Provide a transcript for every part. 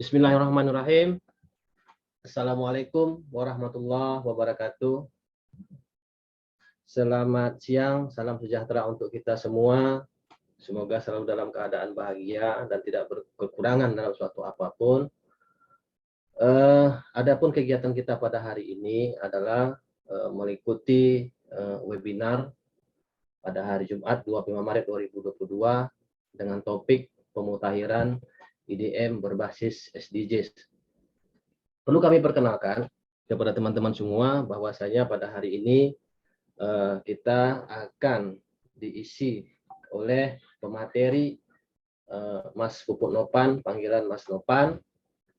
Bismillahirrahmanirrahim. Assalamualaikum warahmatullahi wabarakatuh. Selamat siang, salam sejahtera untuk kita semua. Semoga selalu dalam keadaan bahagia dan tidak berkekurangan dalam suatu apapun. Adapun kegiatan kita pada hari ini adalah mengikuti webinar pada hari Jumat 25 Maret 2022 dengan topik pemutakhiran IDM berbasis SDGs. Perlu kami perkenalkan kepada teman-teman semua bahwasanya pada hari ini kita akan diisi oleh pemateri Mas Puput Nopan, panggilan Mas Nopan,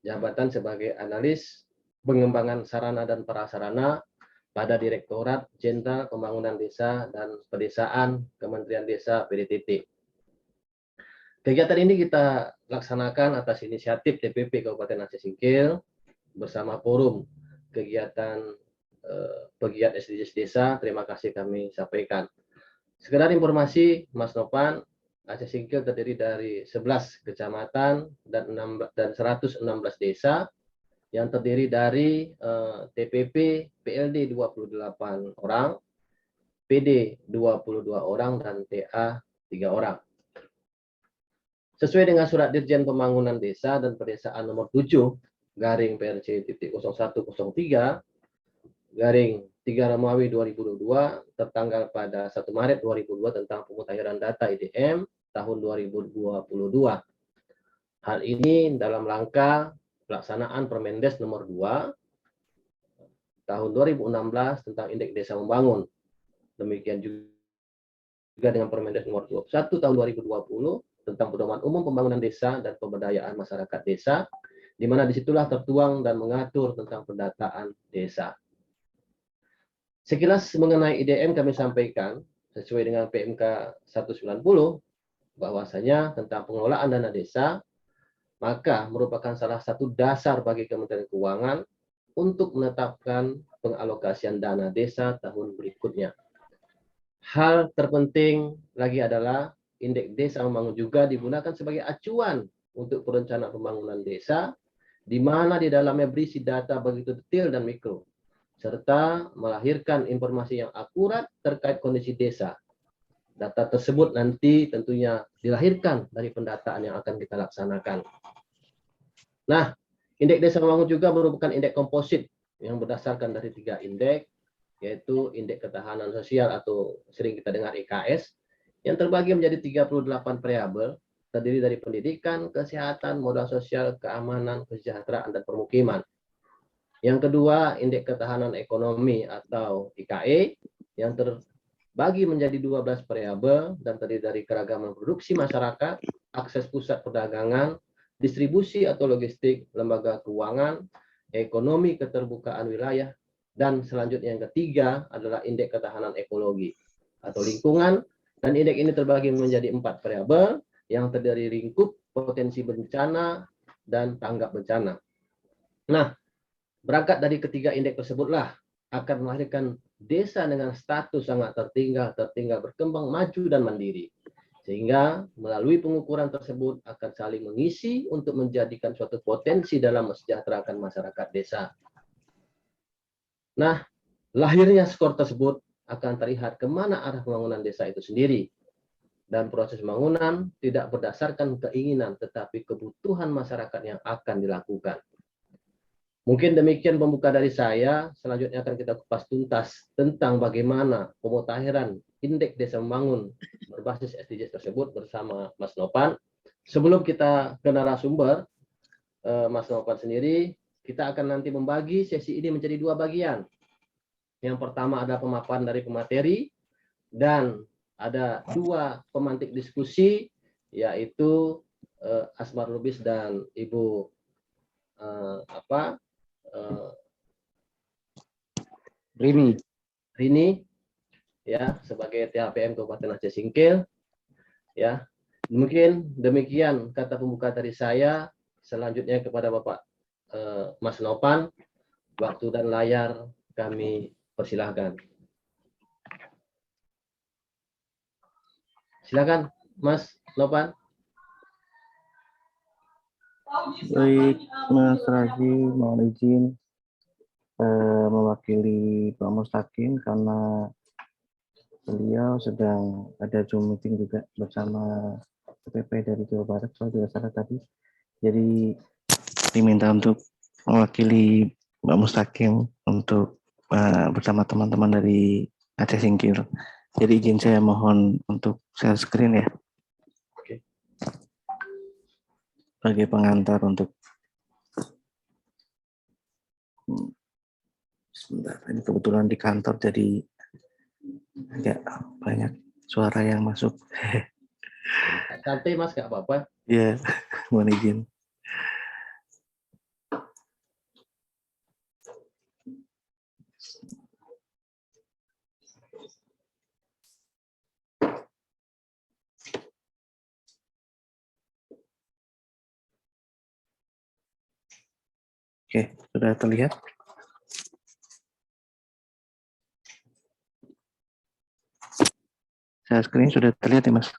jabatan sebagai analis pengembangan sarana dan prasarana pada Direktorat Jenderal Pembangunan Desa dan Pedesaan Kementerian Desa PDTT. Kegiatan ini kita laksanakan atas inisiatif DPP Kabupaten Aceh Singkil bersama forum kegiatan pegiat SDGs Desa. Terima kasih kami sampaikan. Sekedar informasi, Mas Nopan, Aceh Singkil terdiri dari 11 kecamatan dan 116 desa yang terdiri dari TPP PLD 28 orang, PD 22 orang, dan TA 3 orang. Sesuai dengan Surat Dirjen Pembangunan Desa dan Pedesaan nomor 7 garing PRC.0103 garing 3 Romawi 2022 tertanggal pada 1 Maret 2002 tentang pemutakhiran data IDM tahun 2022. Hal ini dalam rangka pelaksanaan Permendes nomor 2 tahun 2016 tentang Indeks Desa Membangun. Demikian juga dengan Permendes nomor 21 tahun 2020 tentang Pedoman Umum Pembangunan Desa dan Pemberdayaan Masyarakat Desa, di mana disitulah tertuang dan mengatur tentang pendataan desa. Sekilas mengenai IDM kami sampaikan sesuai dengan PMK 190 bahwasanya tentang pengelolaan dana desa maka merupakan salah satu dasar bagi Kementerian Keuangan untuk menetapkan pengalokasian dana desa tahun berikutnya. Hal terpenting lagi adalah Indeks Desa Membangun juga digunakan sebagai acuan untuk perencanaan pembangunan desa, di mana di dalamnya berisi data begitu detail dan mikro, serta melahirkan informasi yang akurat terkait kondisi desa. Data tersebut nanti tentunya dilahirkan dari pendataan yang akan kita laksanakan. Nah, Indeks Desa Membangun juga merupakan indeks komposit yang berdasarkan dari 3 indeks, yaitu Indeks Ketahanan Sosial atau sering kita dengar IKS, yang terbagi menjadi 38 variabel, terdiri dari pendidikan, kesehatan, modal sosial, keamanan, kesejahteraan, dan permukiman. Yang kedua, Indeks Ketahanan Ekonomi atau IKE, yang terbagi menjadi 12 variabel dan terdiri dari keragaman produksi masyarakat, akses pusat perdagangan, distribusi atau logistik, lembaga keuangan, ekonomi keterbukaan wilayah, dan selanjutnya yang ketiga adalah Indeks Ketahanan Ekologi atau lingkungan, dan indeks ini terbagi menjadi 4 variabel yang terdiri dari lingkup, potensi bencana, dan tanggap bencana. Nah, berangkat dari ketiga indeks tersebutlah akan melahirkan desa dengan status sangat tertinggal, berkembang, maju, dan mandiri. Sehingga melalui pengukuran tersebut akan saling mengisi untuk menjadikan suatu potensi dalam mensejahterakan masyarakat desa. Nah, lahirnya skor tersebut akan terlihat kemana arah pembangunan desa itu sendiri. Dan proses pembangunan tidak berdasarkan keinginan, tetapi kebutuhan masyarakat yang akan dilakukan. Mungkin demikian pembuka dari saya. Selanjutnya akan kita kupas tuntas tentang bagaimana pemutakhiran Indeks Desa Membangun berbasis SDGs tersebut bersama Mas Nopan. Sebelum kita ke narasumber, Mas Nopan sendiri, kita akan nanti membagi sesi ini menjadi 2 bagian. Yang pertama ada pemaparan dari pemateri dan ada 2 pemantik diskusi, yaitu Asmar Lubis dan Ibu Rini ya, sebagai THPM Kabupaten Aceh Singkil ya. Demikian kata pembuka dari saya. Selanjutnya kepada Bapak Mas Nopan, waktu dan layar kami persilahkan. Silakan Mas Nopan. Baik, Mas Raji, mohon izin mewakili Pak Mustaqim karena beliau sedang ada Zoom meeting juga bersama PPP dari Jawa Barat, kalau tidak salah tadi. Jadi diminta untuk mewakili Pak Mustaqim untuk bersama teman-teman dari Aceh Singkil. Jadi izin saya mohon untuk share screen ya. Oke. Sebagai pengantar untuk sebentar, ini kebetulan di kantor jadi agak banyak suara yang masuk. Santai Mas, nggak apa-apa. Ya, mohon izin. Oke, sudah terlihat? Saya screen sudah terlihat ya, Mas?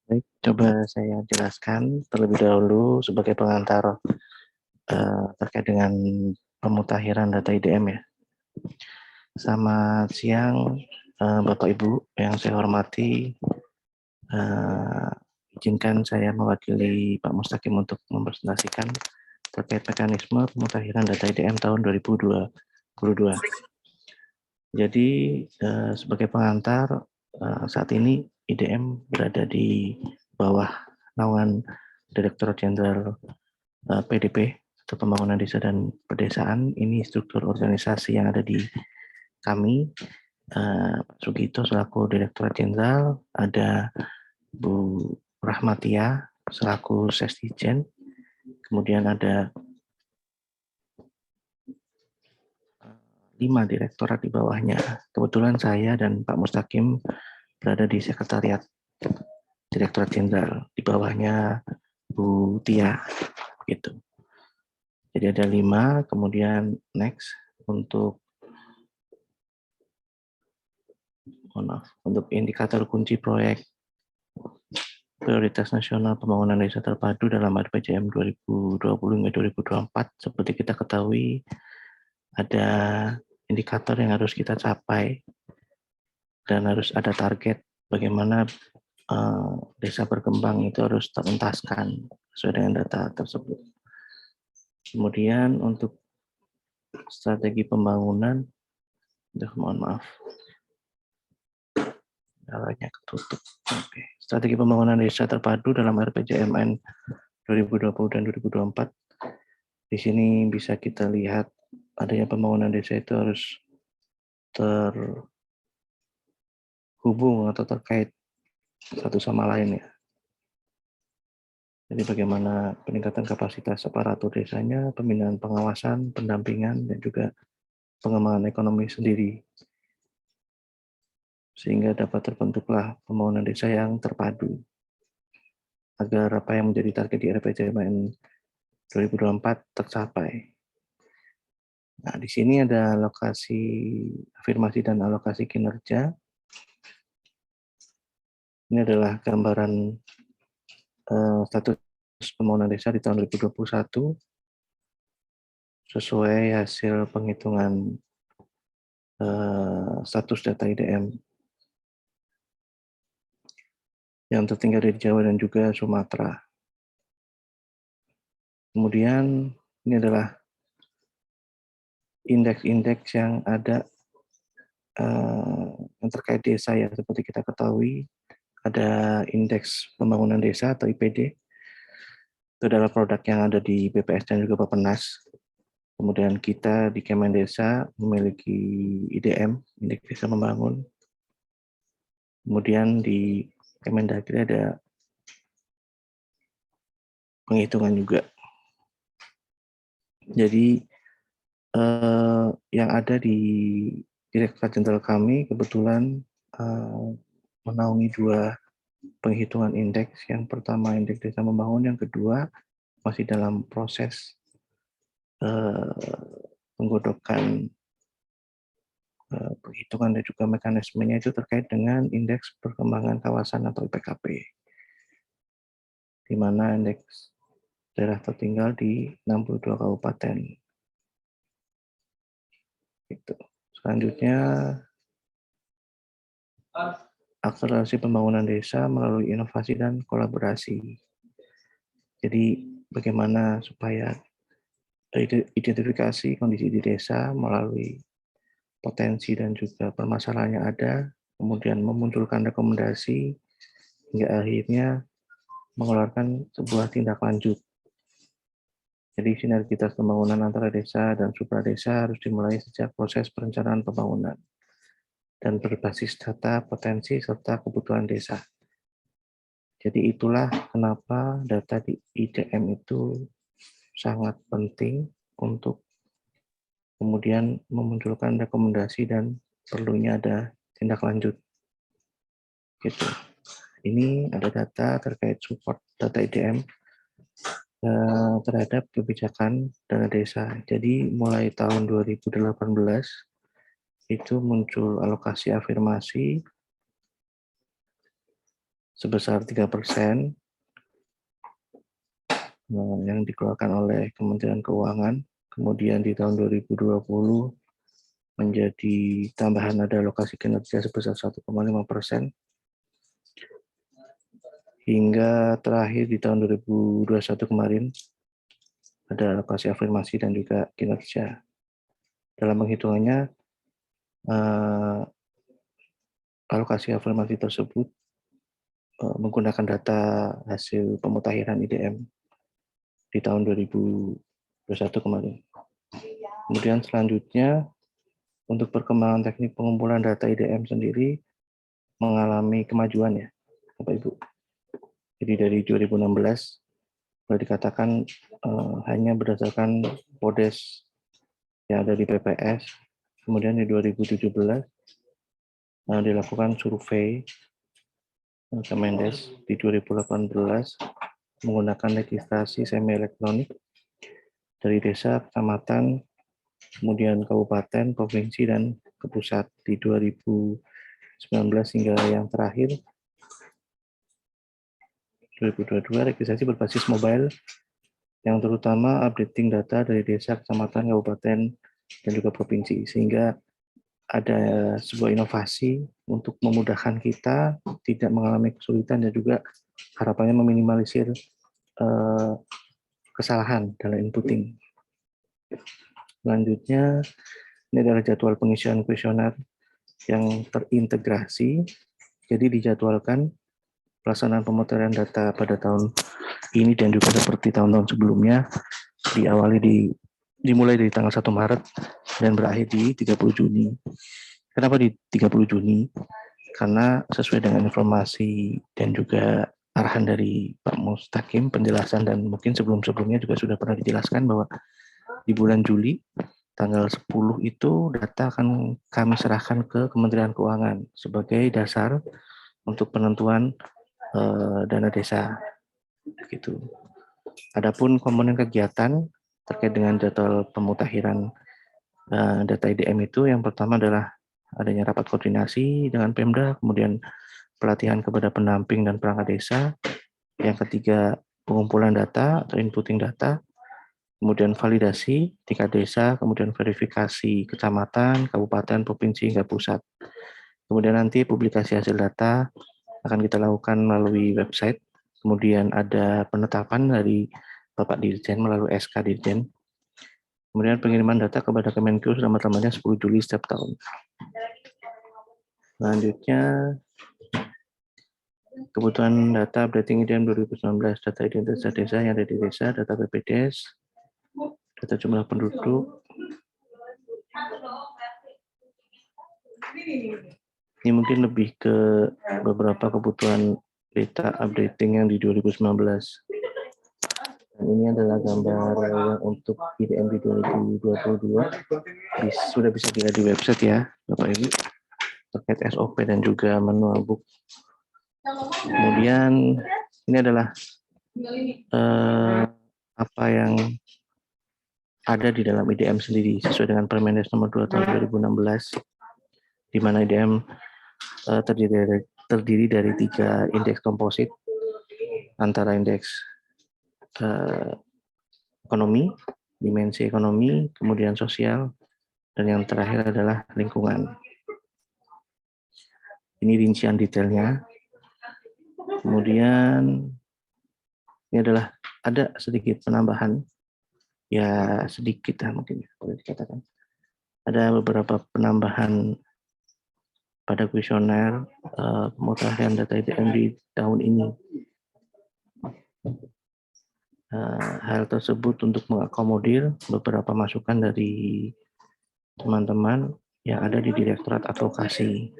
Baik, coba saya jelaskan terlebih dahulu sebagai pengantar terkait dengan pemutakhiran data IDM ya. Selamat siang, Bapak Ibu yang saya hormati. Izinkan saya mewakili Pak Mustaqim untuk mempresentasikan terkait mekanisme pemutakhiran data IDM tahun 2022. Jadi sebagai pengantar, saat ini IDM berada di bawah naungan Direktorat Jenderal PDP atau Pembangunan Desa dan Pedesaan. Ini struktur organisasi yang ada di kami. Pak Sugito selaku Direktorat Jenderal, ada Bu Rahmatia selaku Sesdijen, kemudian ada 5 direktorat di bawahnya. Kebetulan saya dan Pak Mustaqim berada di Sekretariat Direktorat Jenderal, di bawahnya Bu Tia, gitu. Jadi ada 5, kemudian next untuk indikator kunci proyek prioritas nasional pembangunan desa terpadu dalam RPJM 2020-2024, seperti kita ketahui ada indikator yang harus kita capai dan harus ada target bagaimana desa berkembang itu harus terentaskan sesuai dengan data tersebut. Kemudian untuk strategi pembangunan, mohon maaf, nyalanya ketutup. Oke. Strategi pembangunan desa terpadu dalam RPJMN 2020 dan 2024. Di sini bisa kita lihat adanya pembangunan desa itu harus terhubung atau terkait satu sama lain ya. Jadi bagaimana peningkatan kapasitas aparatur desanya, pembinaan pengawasan, pendampingan, dan juga pengembangan ekonomi sendiri. Sehingga dapat terbentuklah pembangunan desa yang terpadu. Agar apa yang menjadi target di RPJMN 2024 tercapai. Nah, di sini ada alokasi afirmasi dan alokasi kinerja. Ini adalah gambaran status pembangunan desa di tahun 2021 sesuai hasil penghitungan status data IDM yang tertinggal di Jawa dan juga Sumatera. Kemudian ini adalah indeks-indeks yang ada yang terkait desa ya, seperti kita ketahui ada indeks pembangunan desa atau IPD. Itu adalah produk yang ada di BPS dan juga Bappenas. Kemudian kita di Kemendesa memiliki IDM, Indeks Desa Membangun. Kemudian di Kemendagri ada penghitungan juga. Jadi yang ada di Direktorat Jenderal kami kebetulan menaungi 2 penghitungan indeks. Yang pertama Indeks Desa Membangun, yang kedua masih dalam proses penggodokan perhitungan dan juga mekanismenya itu terkait dengan indeks perkembangan kawasan atau IPKP, di mana indeks daerah tertinggal di 62 kabupaten. Gitu. Selanjutnya, akselerasi pembangunan desa melalui inovasi dan kolaborasi. Jadi bagaimana supaya identifikasi kondisi di desa melalui potensi dan juga permasalahan yang ada, kemudian memunculkan rekomendasi, hingga akhirnya mengeluarkan sebuah tindak lanjut. Jadi sinergitas pembangunan antara desa dan supradesa harus dimulai sejak proses perencanaan pembangunan dan berbasis data, potensi, serta kebutuhan desa. Jadi itulah kenapa data di IDM itu sangat penting untuk kemudian memunculkan rekomendasi dan perlunya ada tindak lanjut. Gitu. Ini ada data terkait support data IDM terhadap kebijakan dana desa. Jadi mulai tahun 2018 itu muncul alokasi afirmasi sebesar 3% yang dikeluarkan oleh Kementerian Keuangan. Kemudian di tahun 2020 menjadi tambahan ada alokasi kinerja sebesar 1,5%. Hingga terakhir di tahun 2021 kemarin ada alokasi afirmasi dan juga kinerja. Dalam penghitungannya, alokasi afirmasi tersebut menggunakan data hasil pemutakhiran IDM di tahun 2021 kemarin. Kemudian selanjutnya, untuk perkembangan teknik pengumpulan data IDM sendiri mengalami kemajuan ya, Bapak Ibu. Jadi dari 2016 boleh dikatakan hanya berdasarkan PODES yang ada di PPS. Kemudian di 2017 dilakukan survei Kemendes di 2018 menggunakan registrasi semi elektronik dari desa, kecamatan, kemudian kabupaten, provinsi, dan ke pusat di 2019 hingga yang terakhir 2022 registrasi berbasis mobile yang terutama updating data dari desa, kecamatan, kabupaten, dan juga provinsi, sehingga ada sebuah inovasi untuk memudahkan kita tidak mengalami kesulitan dan juga harapannya meminimalisir kesalahan dalam inputting. Selanjutnya, ini adalah jadwal pengisian kuesioner yang terintegrasi. Jadi dijadwalkan pelaksanaan pemutaran data pada tahun ini dan juga seperti tahun-tahun sebelumnya dimulai dari tanggal 1 Maret dan berakhir di 30 Juni. Kenapa di 30 Juni? Karena sesuai dengan informasi dan juga arahan dari Pak Mustaqim, penjelasan dan mungkin sebelum-sebelumnya juga sudah pernah dijelaskan bahwa di bulan Juli tanggal 10 itu data akan kami serahkan ke Kementerian Keuangan sebagai dasar untuk penentuan dana desa. Gitu. Adapun komponen kegiatan terkait dengan jadwal pemutakhiran data IDM itu, yang pertama adalah adanya rapat koordinasi dengan Pemda, kemudian pelatihan kepada pendamping dan perangkat desa, yang ketiga pengumpulan data atau inputting data, kemudian validasi tingkat desa, kemudian verifikasi kecamatan, kabupaten, provinsi, hingga pusat. Kemudian nanti publikasi hasil data akan kita lakukan melalui website, kemudian ada penetapan dari Bapak Dirjen melalui SK Dirjen. Kemudian pengiriman data kepada Kemenkeu selama-lamanya 10 Juli setiap tahun. Selanjutnya, kebutuhan data updating IDM 2019, data identitas desa yang ada di desa, data BPDes, data jumlah penduduk. Ini mungkin lebih ke beberapa kebutuhan data updating yang di 2019. Dan ini adalah gambar yang untuk IDM di 2022. Sudah bisa dilihat di website ya, Bapak Ibu, terkait SOP dan juga manual book. Kemudian ini adalah apa yang ada di dalam IDM sendiri sesuai dengan Permendes nomor 2 tahun 2016. di mana IDM terdiri dari 3 indeks komposit, antara indeks ekonomi, dimensi ekonomi, kemudian sosial, dan yang terakhir adalah lingkungan. Ini rincian detailnya. Kemudian ini adalah ada sedikit penambahan, ya sedikit lah mungkin boleh dikatakan. Ada beberapa penambahan pada kuesioner pemutahiran data IDM di tahun ini. Hal tersebut untuk mengakomodir beberapa masukan dari teman-teman yang ada di Direktorat Advokasi.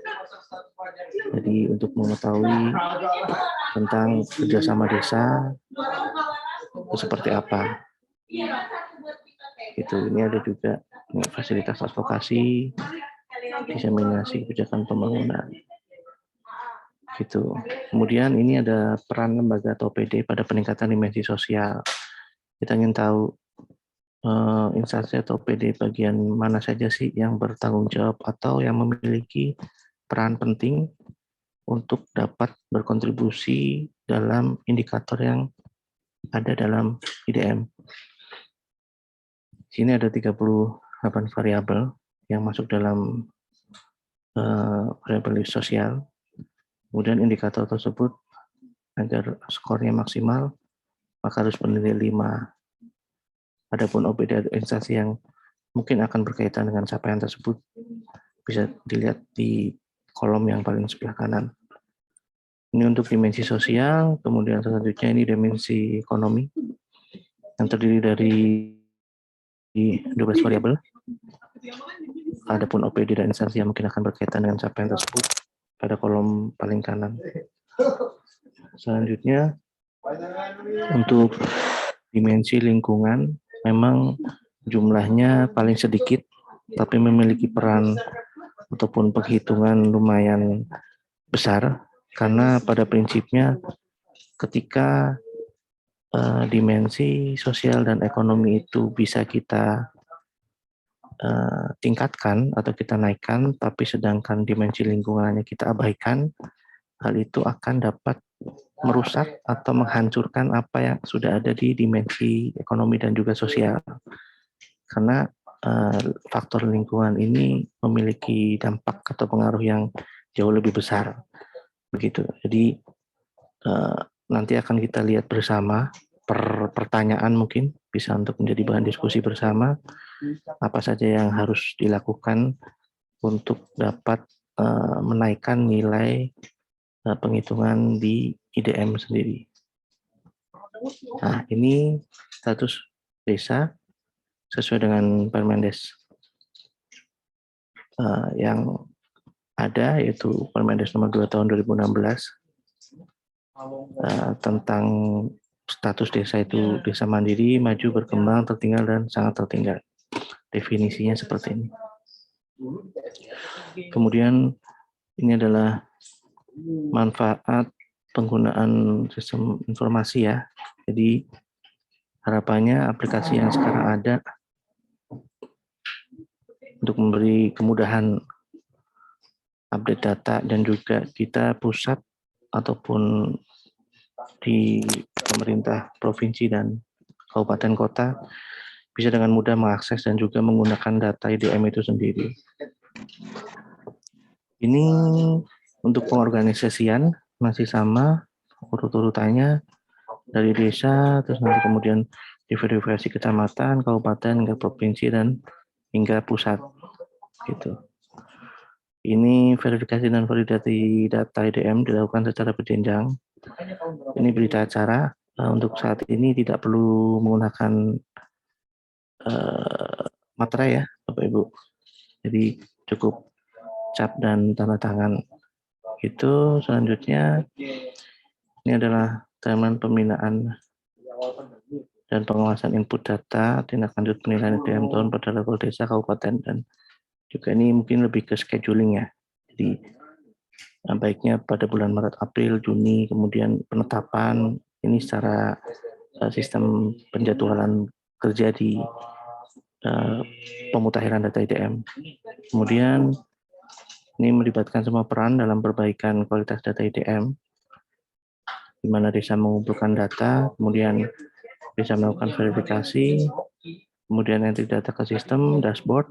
Jadi untuk mengetahui tentang kerjasama desa itu seperti apa. Itu ini ada juga fasilitas advokasi, diseminasi kebijakan pembangunan. Gitu. Kemudian ini ada peran lembaga atau PD pada peningkatan dimensi sosial. Kita ingin tahu instansi atau PD bagian mana saja sih yang bertanggung jawab atau yang memiliki peran penting untuk dapat berkontribusi dalam indikator yang ada dalam IDM. Sini ada 38 variabel yang masuk dalam variabel sosial. Kemudian indikator tersebut agar skornya maksimal maka harus bernilai 5. Adapun OPD atau instansi yang mungkin akan berkaitan dengan capaian tersebut bisa dilihat di kolom yang paling sebelah kanan. Ini untuk dimensi sosial, kemudian selanjutnya ini dimensi ekonomi yang terdiri dari 12 variabel. Adapun OPD dan instansi yang mungkin akan berkaitan dengan capaian tersebut pada kolom paling kanan. Selanjutnya untuk dimensi lingkungan memang jumlahnya paling sedikit, tapi memiliki peran ataupun penghitungan lumayan besar, karena pada prinsipnya ketika dimensi sosial dan ekonomi itu bisa kita tingkatkan atau kita naikkan, tapi sedangkan dimensi lingkungannya kita abaikan, hal itu akan dapat merusak atau menghancurkan apa yang sudah ada di dimensi ekonomi dan juga sosial. Karena faktor lingkungan ini memiliki dampak atau pengaruh yang jauh lebih besar. Begitu. Jadi nanti akan kita lihat bersama per pertanyaan, mungkin bisa untuk menjadi bahan diskusi bersama apa saja yang harus dilakukan untuk dapat menaikkan nilai penghitungan di IDM sendiri. Nah, ini status desa sesuai dengan Permendes yang ada, yaitu Permendes nomor 2 tahun 2016 tentang status desa itu desa mandiri, maju, berkembang, tertinggal, dan sangat tertinggal. Definisinya seperti ini. Kemudian ini adalah manfaat penggunaan sistem informasi ya. Jadi harapannya aplikasi yang sekarang ada untuk memberi kemudahan update data, dan juga kita pusat ataupun di pemerintah provinsi dan kabupaten kota bisa dengan mudah mengakses dan juga menggunakan data IDM itu sendiri. Ini untuk pengorganisasian masih sama urut-urutannya dari desa, terus nanti kemudian diverifikasi kecamatan, kabupaten, hingga provinsi, dan hingga pusat gitu. Ini verifikasi dan validasi data IDM dilakukan secara berjenjang. Ini berita acara. Untuk saat ini tidak perlu menggunakan materai ya, Bapak Ibu. Jadi cukup cap dan tanda tangan. Itu selanjutnya ini adalah timeline pembinaan dan pengawasan input data, tindak lanjut penilaian IDM tahun pada level desa, kabupaten, dan juga ini mungkin lebih ke scheduling ya. Jadi baiknya pada bulan Maret, April, Juni, kemudian penetapan ini secara sistem penjadwalan kerja di pemutahiran data IDM. Kemudian Ini melibatkan semua peran dalam perbaikan kualitas data IDM, di mana desa mengumpulkan data, kemudian bisa melakukan verifikasi, kemudian entry data ke sistem, dashboard,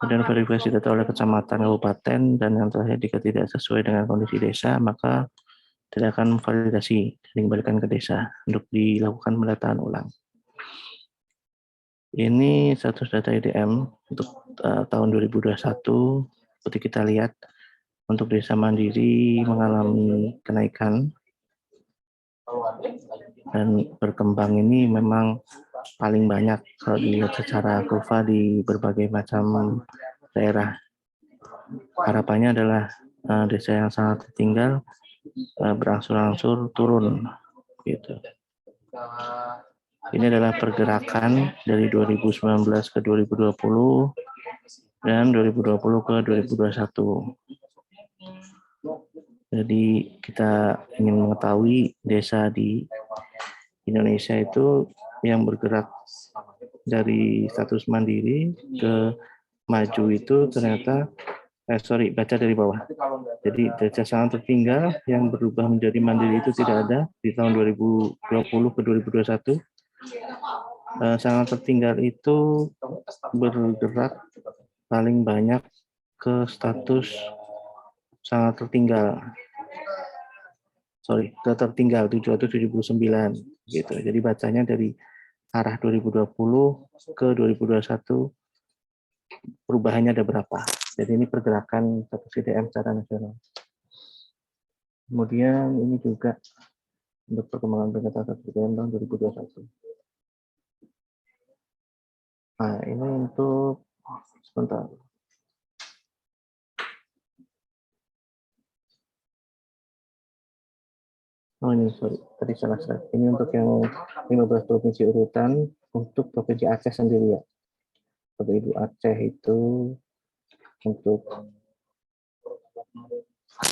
kemudian verifikasi data oleh kecamatan, kabupaten, dan yang terakhir jika tidak sesuai dengan kondisi desa, maka tidak akan validasi dan dikembalikan ke desa untuk dilakukan pendataan ulang. Ini status data IDM untuk tahun 2021. Seperti kita lihat, untuk desa mandiri mengalami kenaikan dan berkembang ini memang paling banyak kalau dilihat secara kurva di berbagai macam daerah. Harapannya adalah desa yang sangat tertinggal berangsur-angsur turun, gitu. Ini adalah pergerakan dari 2019 ke 2020 dan 2020 ke 2021. Jadi kita ingin mengetahui desa di Indonesia itu yang bergerak dari status mandiri ke maju itu ternyata baca dari bawah. Jadi desa sangat tertinggal yang berubah menjadi mandiri itu tidak ada di tahun 2020 ke 2021. Sangat tertinggal itu bergerak paling banyak ke status sangat tertinggal. Ke tertinggal 779 gitu. Jadi bacanya dari arah 2020 ke 2021 perubahannya ada berapa. Jadi ini pergerakan status IDM secara nasional. Kemudian ini juga untuk perkembangan peningkatan status IDM tahun 2021. Nah, ini untuk sebentar. Oh ini, sorry, tadi salah slide. Ini untuk yang 15 provinsi urutan untuk Provinsi Aceh sendiri ya. Untuk Ibu Aceh itu untuk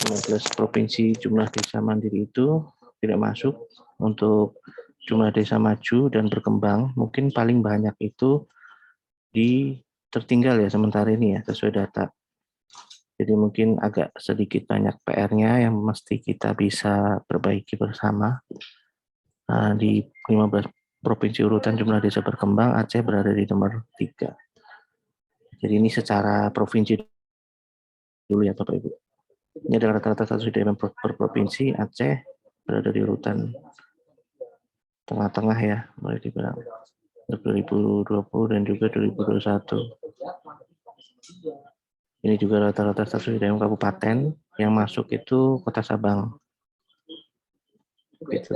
15 provinsi jumlah desa mandiri itu tidak masuk. Untuk jumlah desa maju dan berkembang mungkin paling banyak itu di tertinggal ya sementara ini ya sesuai data. Jadi mungkin agak sedikit banyak PR-nya yang mesti kita bisa perbaiki bersama. Di 15 provinsi urutan jumlah desa berkembang, Aceh berada di nomor 3. Jadi ini secara provinsi dulu ya Bapak Ibu. Ini adalah rata-rata status IDM per provinsi. Aceh berada di urutan tengah-tengah ya, boleh dibilang. Untuk 2020 dan juga 2021. Ini juga rata-rata status IDM kabupaten, yang masuk itu Kota Sabang. Gitu.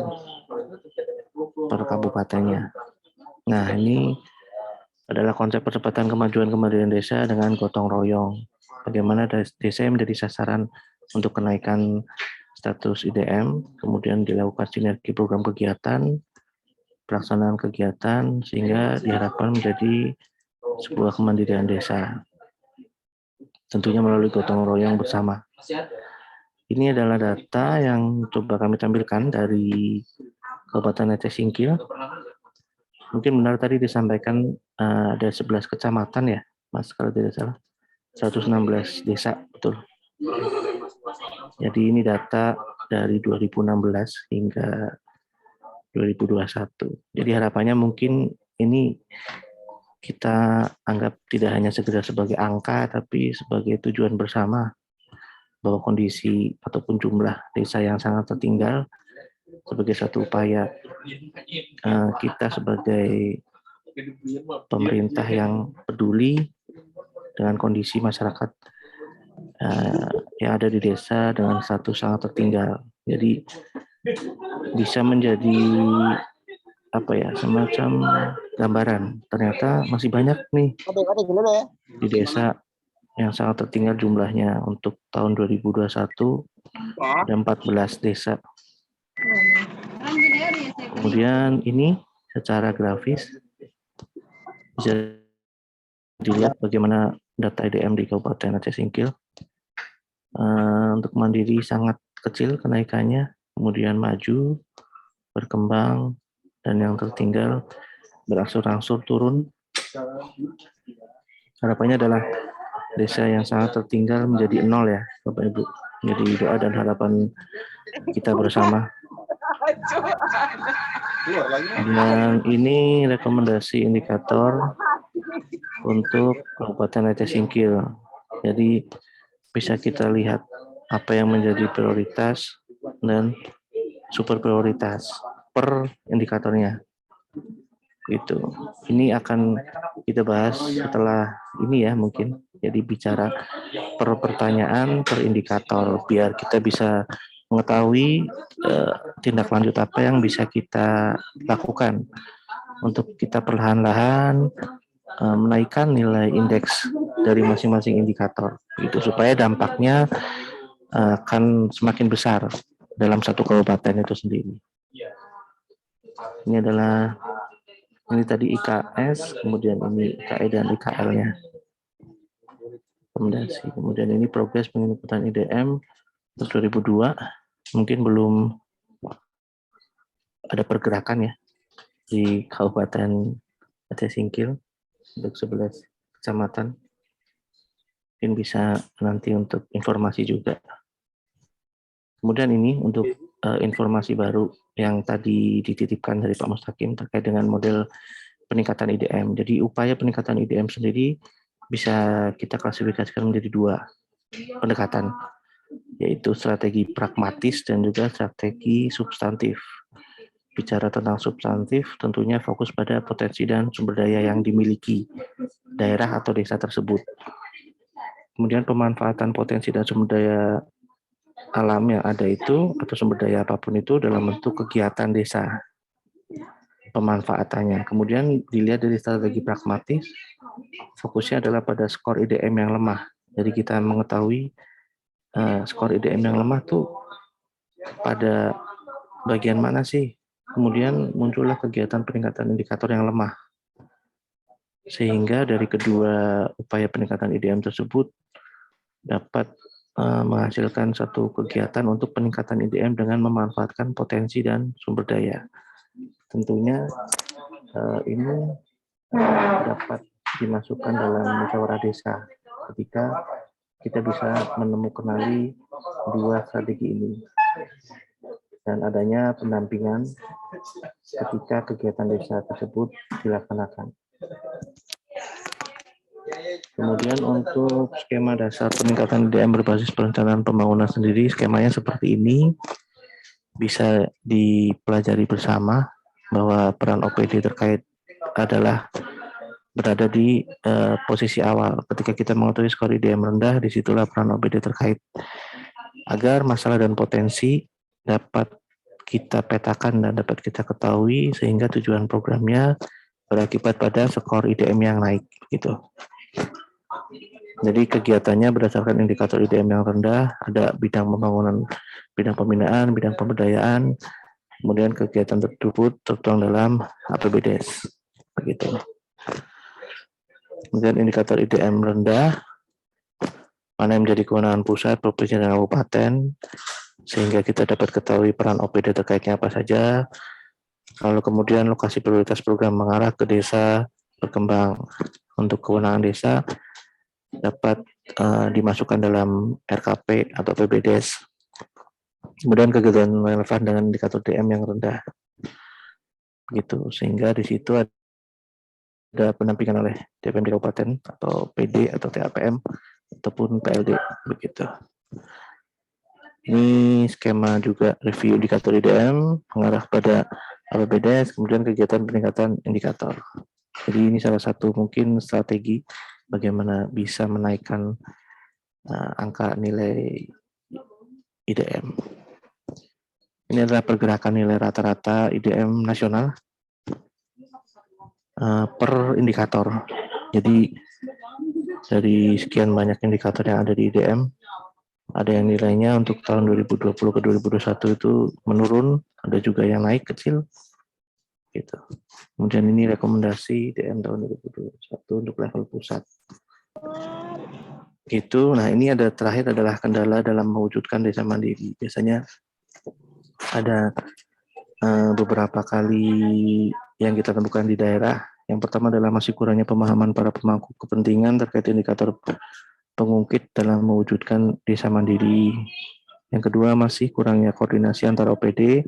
Per kabupatennya. Nah, ini adalah konsep percepatan kemajuan kemandirian desa dengan gotong royong. Bagaimana desa yang menjadi sasaran untuk kenaikan status IDM, kemudian dilakukan sinergi program kegiatan, pelaksanaan kegiatan, sehingga diharapkan menjadi sebuah kemandirian desa. Tentunya melalui gotong royong bersama. Ini adalah data yang coba kami tampilkan dari Kabupaten Aceh Singkil. Mungkin benar tadi disampaikan ada 11 kecamatan ya, Mas, kalau tidak salah. 116 desa, betul. Jadi ini data dari 2016 hingga 2021. Jadi harapannya mungkin ini kita anggap tidak hanya sekedar sebagai angka, tapi sebagai tujuan bersama bahwa kondisi ataupun jumlah desa yang sangat tertinggal sebagai satu upaya kita sebagai pemerintah yang peduli dengan kondisi masyarakat yang ada di desa dengan status sangat tertinggal. Jadi bisa menjadi semacam gambaran. Ternyata masih banyak nih di desa yang sangat tertinggal jumlahnya. Untuk tahun 2021 ada 14 desa. Kemudian ini secara grafis bisa dilihat bagaimana data IDM di Kabupaten Aceh Singkil. Untuk mandiri sangat kecil kenaikannya, kemudian maju, berkembang, dan yang tertinggal berangsur-angsur turun. Harapannya adalah desa yang sangat tertinggal menjadi 0 ya, Bapak Ibu. Jadi doa dan harapan kita bersama. Dan ini rekomendasi indikator untuk Kabupaten Aceh Singkil. Jadi bisa kita lihat apa yang menjadi prioritas dan super prioritas per indikatornya. Gitu. Ini akan kita bahas setelah ini ya mungkin. Jadi bicara per pertanyaan, per indikator biar kita bisa mengetahui tindak lanjut apa yang bisa kita lakukan untuk kita perlahan-lahan menaikkan nilai indeks dari masing-masing indikator itu supaya dampaknya akan semakin besar dalam satu kabupaten itu sendiri. Ini adalah tadi IKS, kemudian ini IKE dan IKL-nya. Rekomendasi. Kemudian ini progres penginputan IDM untuk 2002. Mungkin belum ada pergerakan ya di Kabupaten Aceh Singkil untuk 11 kecamatan. Mungkin bisa nanti untuk informasi juga. Kemudian ini untuk informasi baru yang tadi dititipkan dari Pak Mustaqim terkait dengan model peningkatan IDM. Jadi upaya peningkatan IDM sendiri bisa kita klasifikasikan menjadi 2 pendekatan, yaitu strategi pragmatis dan juga strategi substantif. Bicara tentang substantif, tentunya fokus pada potensi dan sumber daya yang dimiliki daerah atau desa tersebut. Kemudian pemanfaatan potensi dan sumber daya alam yang ada itu atau sumber daya apapun itu dalam bentuk kegiatan desa pemanfaatannya. Kemudian dilihat dari strategi pragmatis, fokusnya adalah pada skor IDM yang lemah. Jadi kita mengetahui skor IDM yang lemah tuh pada bagian mana sih? Kemudian muncullah kegiatan peningkatan indikator yang lemah. Sehingga dari kedua upaya peningkatan IDM tersebut dapat menghasilkan satu kegiatan untuk peningkatan IDM dengan memanfaatkan potensi dan sumber daya. Tentunya ini dapat dimasukkan dalam musyawarah desa ketika kita bisa menemukan 2 strategi ini dan adanya pendampingan ketika kegiatan desa tersebut dilaksanakan. Kemudian untuk skema dasar peningkatan IDM berbasis perencanaan pembangunan sendiri, skemanya seperti ini. Bisa dipelajari bersama bahwa peran OPD terkait adalah berada di posisi awal. Ketika kita mengetahui skor IDM rendah, disitulah peran OPD terkait. Agar masalah dan potensi dapat kita petakan dan dapat kita ketahui sehingga tujuan programnya berakibat pada skor IDM yang naik gitu. Jadi kegiatannya berdasarkan indikator IDM yang rendah, ada bidang pembangunan, bidang pembinaan, bidang pemberdayaan, kemudian kegiatan tersebut tertuang dalam APBDes. Begitu. Kemudian indikator IDM rendah, mana yang menjadi kewenangan pusat, provinsi, dan kabupaten, sehingga kita dapat ketahui peran OPD terkaitnya apa saja. Lalu kemudian lokasi prioritas program mengarah ke desa berkembang. Untuk kewenangan desa dapat dimasukkan dalam RKP atau PBDes. Kemudian kegiatan relevan dengan indikator DM yang rendah. Gitu, sehingga di situ ada pendampingan oleh DPMD Kabupaten atau PD atau TAPM ataupun PLD begitu. Ini skema juga review indikator IDM mengarah pada APBDes, kemudian kegiatan peningkatan indikator. Jadi ini salah satu mungkin strategi bagaimana bisa menaikkan angka nilai IDM. Ini adalah pergerakan nilai rata-rata IDM nasional per indikator. Jadi dari sekian banyak indikator yang ada di IDM, ada yang nilainya untuk tahun 2020 ke 2021 itu menurun, ada juga yang naik kecil. Gitu. Kemudian ini rekomendasi IDM tahun 2021 untuk level pusat. Gitu. Nah, ini ada terakhir adalah kendala dalam mewujudkan desa mandiri. Biasanya ada beberapa kali yang kita temukan di daerah. Yang pertama adalah masih kurangnya pemahaman para pemangku kepentingan terkait indikator pengungkit dalam mewujudkan desa mandiri. Yang kedua, masih kurangnya koordinasi antara OPD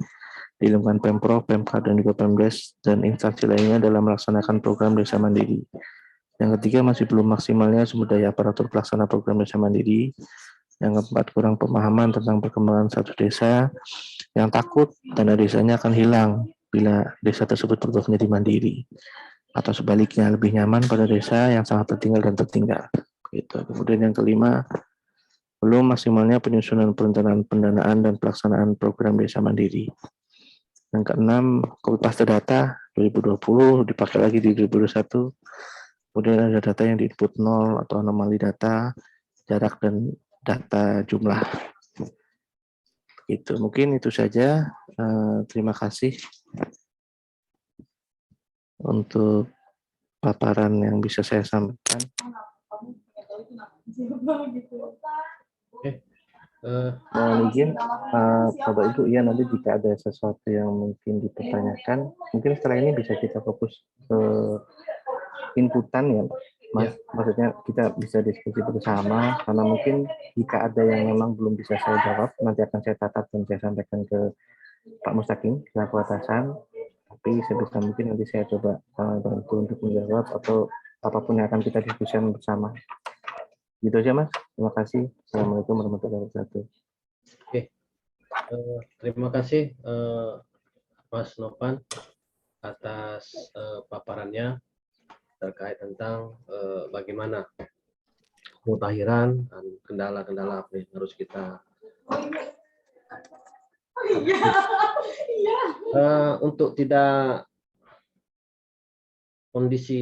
di lingkungan Pemprov, Pemkab, dan juga Pemdes dan instansi lainnya dalam melaksanakan program desa mandiri. Yang ketiga, masih belum maksimalnya sumber daya aparatur pelaksana program desa mandiri. Yang keempat, kurang pemahaman tentang perkembangan satu desa yang takut dana desanya akan hilang bila desa tersebut berubah menjadi mandiri. Atau sebaliknya, lebih nyaman pada desa yang sangat tertinggal dan tertinggal. Gitu. Kemudian yang kelima, belum maksimalnya penyusunan perencanaan pendanaan dan pelaksanaan program desa mandiri. Yang keenam, copy paste data 2020 dipakai lagi di 2021. Kemudian ada data yang di-input 0 atau anomali data, jarak dan data jumlah. Itu mungkin itu saja. Terima kasih untuk paparan yang bisa saya sampaikan. Mohon izin, Bapak Ibu, ya nanti jika ada sesuatu yang mungkin dipertanyakan, mungkin setelah ini bisa kita fokus ke inputan ya, Mas. Ya. Maksudnya kita bisa diskusi bersama, karena mungkin jika ada yang memang belum bisa saya jawab, nanti akan saya catat dan saya sampaikan ke Pak Mustaqim, selaku atasan. Tapi sebisa mungkin nanti saya coba bantu untuk menjawab atau apapun yang akan kita diskusikan bersama. Gitu aja, Mas. Terima kasih. Assalamualaikum warahmatullahi wabarakatuh. Oke. Terima kasih Mas Novan atas paparannya terkait tentang bagaimana pemutahiran dan kendala-kendala apa yang harus kita untuk tidak kondisi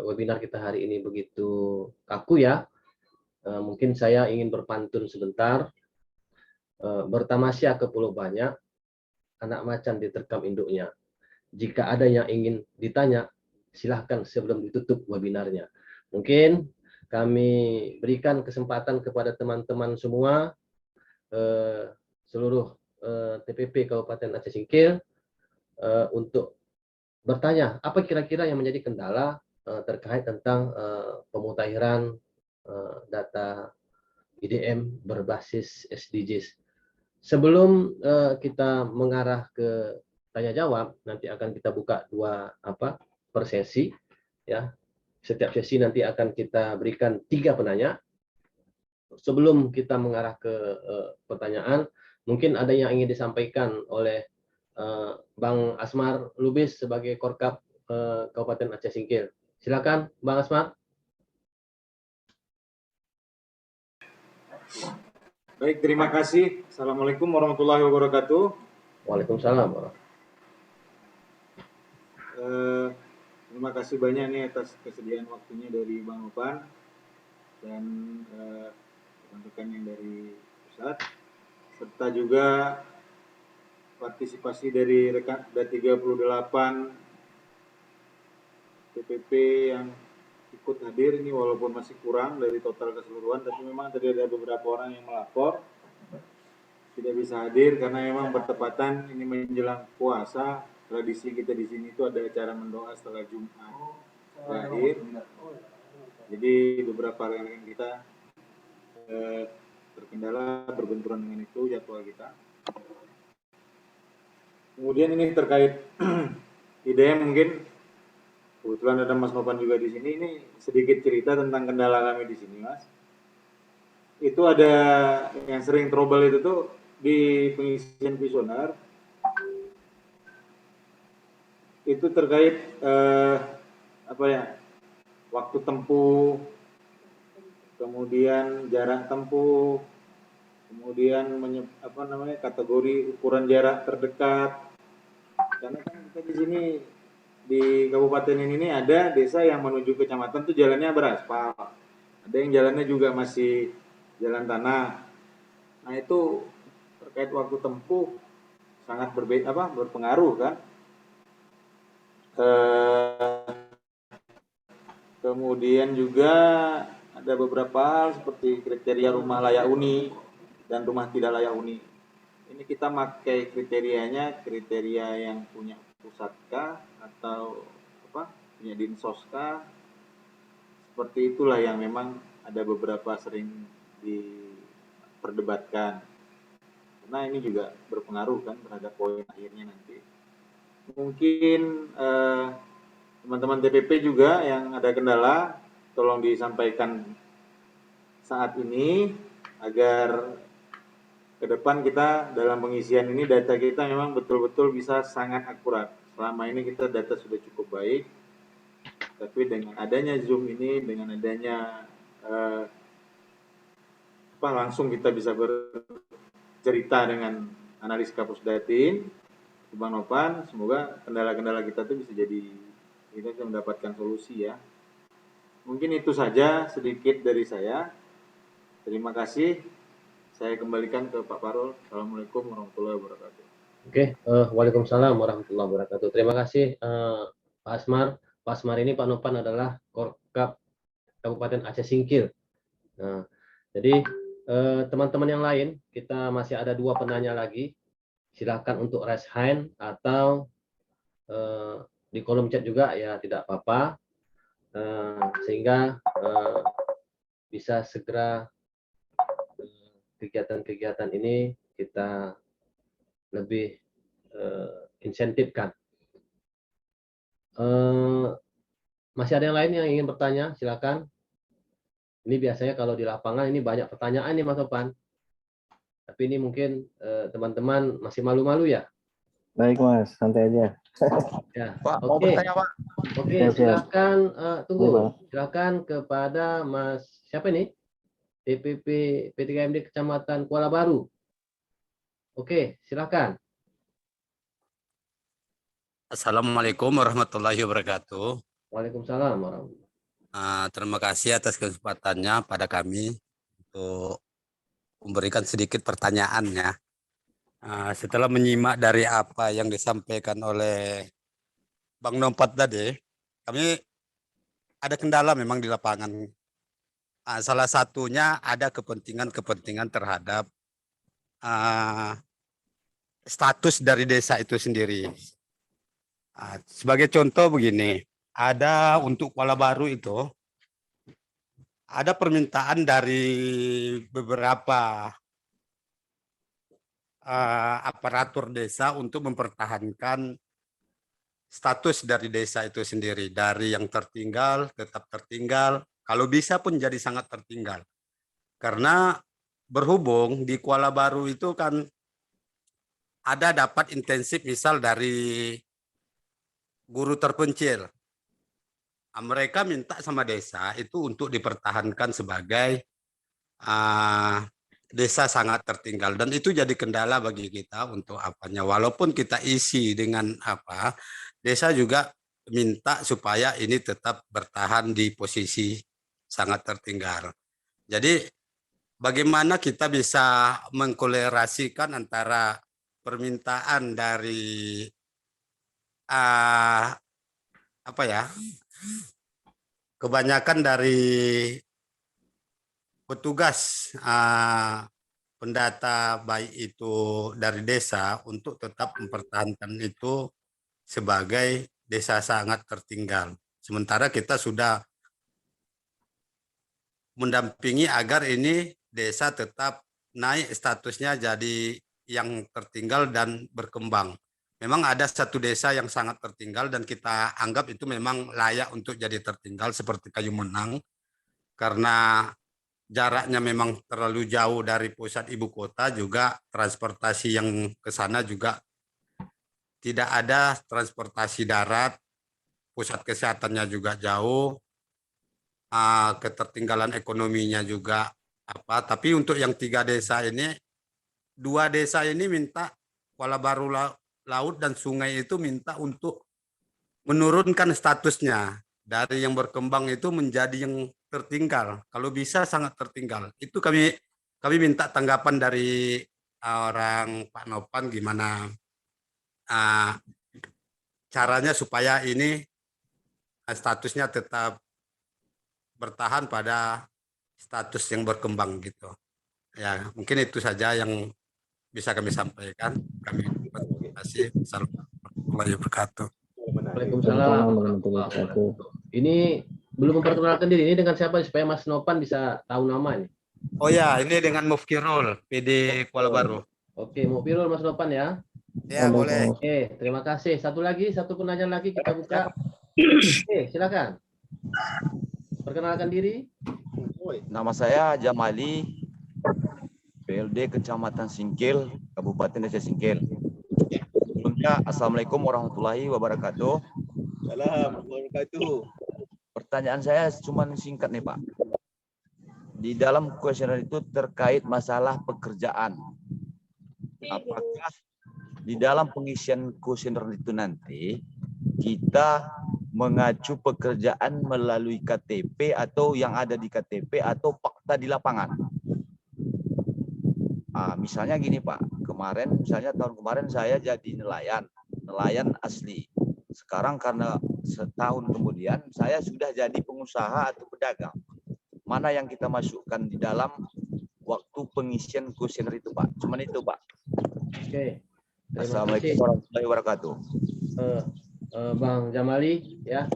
webinar kita hari ini begitu kaku ya. Mungkin saya ingin berpantun sebentar. Bertamasya ke pulau banyak, anak macan diterkam induknya. Jika ada yang ingin ditanya, silahkan sebelum ditutup webinarnya. Mungkin kami berikan kesempatan kepada teman-teman semua, seluruh TPP Kabupaten Aceh Singkil, untuk bertanya apa kira-kira yang menjadi kendala terkait tentang pemutahiran data IDM berbasis SDGs. Sebelum kita mengarah ke tanya jawab, nanti akan kita buka dua per sesi ya. Setiap sesi nanti akan kita berikan 3 penanya. Sebelum kita mengarah ke pertanyaan, mungkin ada yang ingin disampaikan oleh Bang Asmar Lubis sebagai Korkap Kabupaten Aceh Singkil. Silakan Bang Asmar. Baik, terima kasih. Assalamualaikum warahmatullahi wabarakatuh. Waalaikumsalam. Terima kasih banyak nih atas kesediaan waktunya dari Bang Novan dan rekan-rekan yang dari pusat, serta juga partisipasi dari rekan ada 38 TPP yang ikut hadir ini, walaupun masih kurang dari total keseluruhan, tapi memang tadi ada beberapa orang yang melapor tidak bisa hadir karena memang bertepatan ini menjelang puasa. Tradisi kita di sini itu ada acara mendoa setelah Jumat terakhir. Jadi beberapa rekan kita terkendala berbenturan dengan itu jadwal kita. Kemudian ini terkait IDM, mungkin kebetulan ada Mas Novan juga di sini. Ini sedikit cerita tentang kendala kami di sini, Mas. Itu ada yang sering trouble itu tuh di pengisian kuesioner. Itu terkait waktu tempuh, kemudian jarak tempuh, kemudian kategori ukuran jarak terdekat. Karena kan kita di sini di kabupaten ini ada desa yang menuju kecamatan tuh jalannya beraspal, ada yang jalannya juga masih jalan tanah. Nah itu terkait waktu tempuh sangat berpengaruh kan. Kemudian juga ada beberapa hal seperti kriteria rumah layak huni dan rumah tidak layak huni. Ini kita pakai kriteria yang punya pusat kah atau punya dinsos kah, seperti itulah yang memang ada beberapa sering diperdebatkan. Karena ini juga berpengaruh kan terhadap poin akhirnya nanti. Mungkin teman-teman TPP juga yang ada kendala, tolong disampaikan saat ini agar ke depan kita dalam pengisian ini data kita memang betul-betul bisa sangat akurat. Selama ini kita data sudah cukup baik, tapi dengan adanya Zoom ini, dengan adanya langsung kita bisa bercerita dengan analis Kapus Datin, Bang Nopan, semoga kendala-kendala kita itu bisa jadi kita bisa mendapatkan solusi ya. Mungkin itu saja sedikit dari saya. Terima kasih. Saya kembalikan ke Pak Parul. Assalamualaikum warahmatullahi wabarakatuh. Oke, waalaikumsalam warahmatullahi wabarakatuh. Terima kasih Pak Asmar. Pak Asmar ini Pak Nopan adalah Korkap Kabupaten Aceh Singkil. Nah, jadi teman-teman yang lain, kita masih ada 2 penanya lagi. Silakan untuk raise hand atau di kolom chat juga ya, tidak apa-apa. Sehingga bisa segera kegiatan-kegiatan ini kita lebih insentifkan. Masih ada yang lain yang ingin bertanya? Silakan. Ini biasanya kalau di lapangan ini banyak pertanyaan nih Mas Topan. Tapi ini mungkin teman-teman masih malu-malu ya. Baik Mas, santai aja. Ya, Pak, mau oke. bertanya Pak. Oke, Siap, siap. silakan tunggu. Iya, Pak. Silakan kepada Mas siapa ini? DPP P3MD Kecamatan Kuala Baru. Oke, silakan. Assalamualaikum warahmatullahi wabarakatuh. Waalaikumsalam warahmatullahi. Terima kasih atas kesempatannya pada kami untuk memberikan sedikit pertanyaannya. Setelah menyimak dari apa yang disampaikan oleh Bang Nompat tadi, kami ada kendala memang di lapangan. Salah satunya ada kepentingan-kepentingan terhadap status dari desa itu sendiri. Sebagai contoh begini, ada untuk Kuala Baru itu, ada permintaan dari beberapa aparatur desa untuk mempertahankan status dari desa itu sendiri. Dari yang tertinggal, tetap tertinggal, kalau bisa pun jadi sangat tertinggal. Karena berhubung di Kuala Baru itu kan ada dapat intensif misal dari guru terpencil. Mereka minta sama desa itu untuk dipertahankan sebagai desa sangat tertinggal, dan itu jadi kendala bagi kita untuk apanya. Walaupun kita isi dengan apa, desa juga minta supaya ini tetap bertahan di posisi sangat tertinggal. Jadi bagaimana kita bisa mengkolerasikan antara permintaan dari apa ya, kebanyakan dari petugas pendata baik itu dari desa untuk tetap mempertahankan itu sebagai desa sangat tertinggal. Sementara kita sudah mendampingi agar ini desa tetap naik statusnya jadi yang tertinggal dan berkembang. Memang ada satu desa yang sangat tertinggal dan kita anggap itu memang layak untuk jadi tertinggal seperti Kayu Menang, karena jaraknya memang terlalu jauh dari pusat ibu kota, juga transportasi yang ke sana juga tidak ada transportasi darat, pusat kesehatannya juga jauh, ketertinggalan ekonominya juga apa. Tapi untuk yang 3 desa ini, 2 desa ini minta, Kuala Baru Laut dan Sungai itu minta untuk menurunkan statusnya dari yang berkembang itu menjadi yang tertinggal. Kalau bisa sangat tertinggal. Itu kami minta tanggapan dari orang Pak Nopan, gimana caranya supaya ini statusnya tetap bertahan pada status yang berkembang gitu. Ya, mungkin itu saja yang bisa kami sampaikan. Kami terima kasih. Assalamualaikum warahmatullahi wabarakatuh. Waalaikumsalam warahmatullahi wabarakatuh. Ini belum memperkenalkan diri. Ini dengan siapa supaya Mas Nopan bisa tahu nama ini? Oh ya, ini dengan Mufkirul, PD Kuala Baru. Oke, Mufirul Mas Nopan ya. Ya, boleh. Oke, terima kasih. Satu penanya lagi kita buka. Oke, silakan. Perkenalkan diri. Nama saya Jamali, PLD Kecamatan Singkil, Kabupaten Desa Singkil. Sebelumnya, Assalamualaikum warahmatullahi wabarakatuh. Assalamualaikum. Pertanyaan saya cuma singkat nih Pak. Di dalam kuesioner itu terkait masalah pekerjaan. Apakah di dalam pengisian kuesioner itu nanti kita mengacu pekerjaan melalui KTP atau yang ada di KTP atau fakta di lapangan? Misalnya gini Pak, tahun kemarin saya jadi nelayan asli. Sekarang karena setahun kemudian saya sudah jadi pengusaha atau pedagang. Mana yang kita masukkan di dalam waktu pengisian kuesioner itu Pak? Cuman itu Pak. Oke. Terima Assalamualaikum kasih. warahmatullahi wabarakatuh. Bang Jamali ya.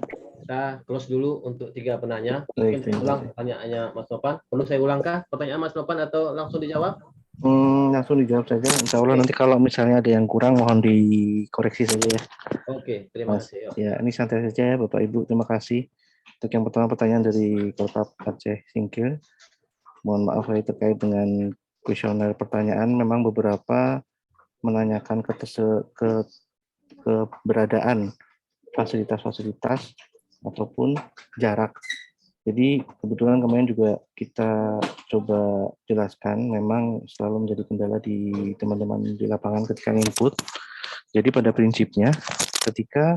Kita close dulu untuk 3 penanya. Mungkin saya ulang pertanyaannya Mas Nopan. Perlu saya ulangkah pertanyaan Mas Nopan atau langsung dijawab? Langsung dijawab saja. Insya Allah nanti kalau misalnya ada yang kurang mohon dikoreksi saja ya. Oke, terima kasih. Ya, ini santai saja ya Bapak Ibu. Terima kasih. Untuk yang pertama pertanyaan dari Kota Aceh Singkil. Mohon maaf saya terkait dengan kuesioner pertanyaan. Memang beberapa menanyakan keberadaan fasilitas-fasilitas ataupun jarak. Jadi kebetulan kemarin juga kita coba jelaskan, memang selalu menjadi kendala di teman-teman di lapangan ketika input. Jadi pada prinsipnya ketika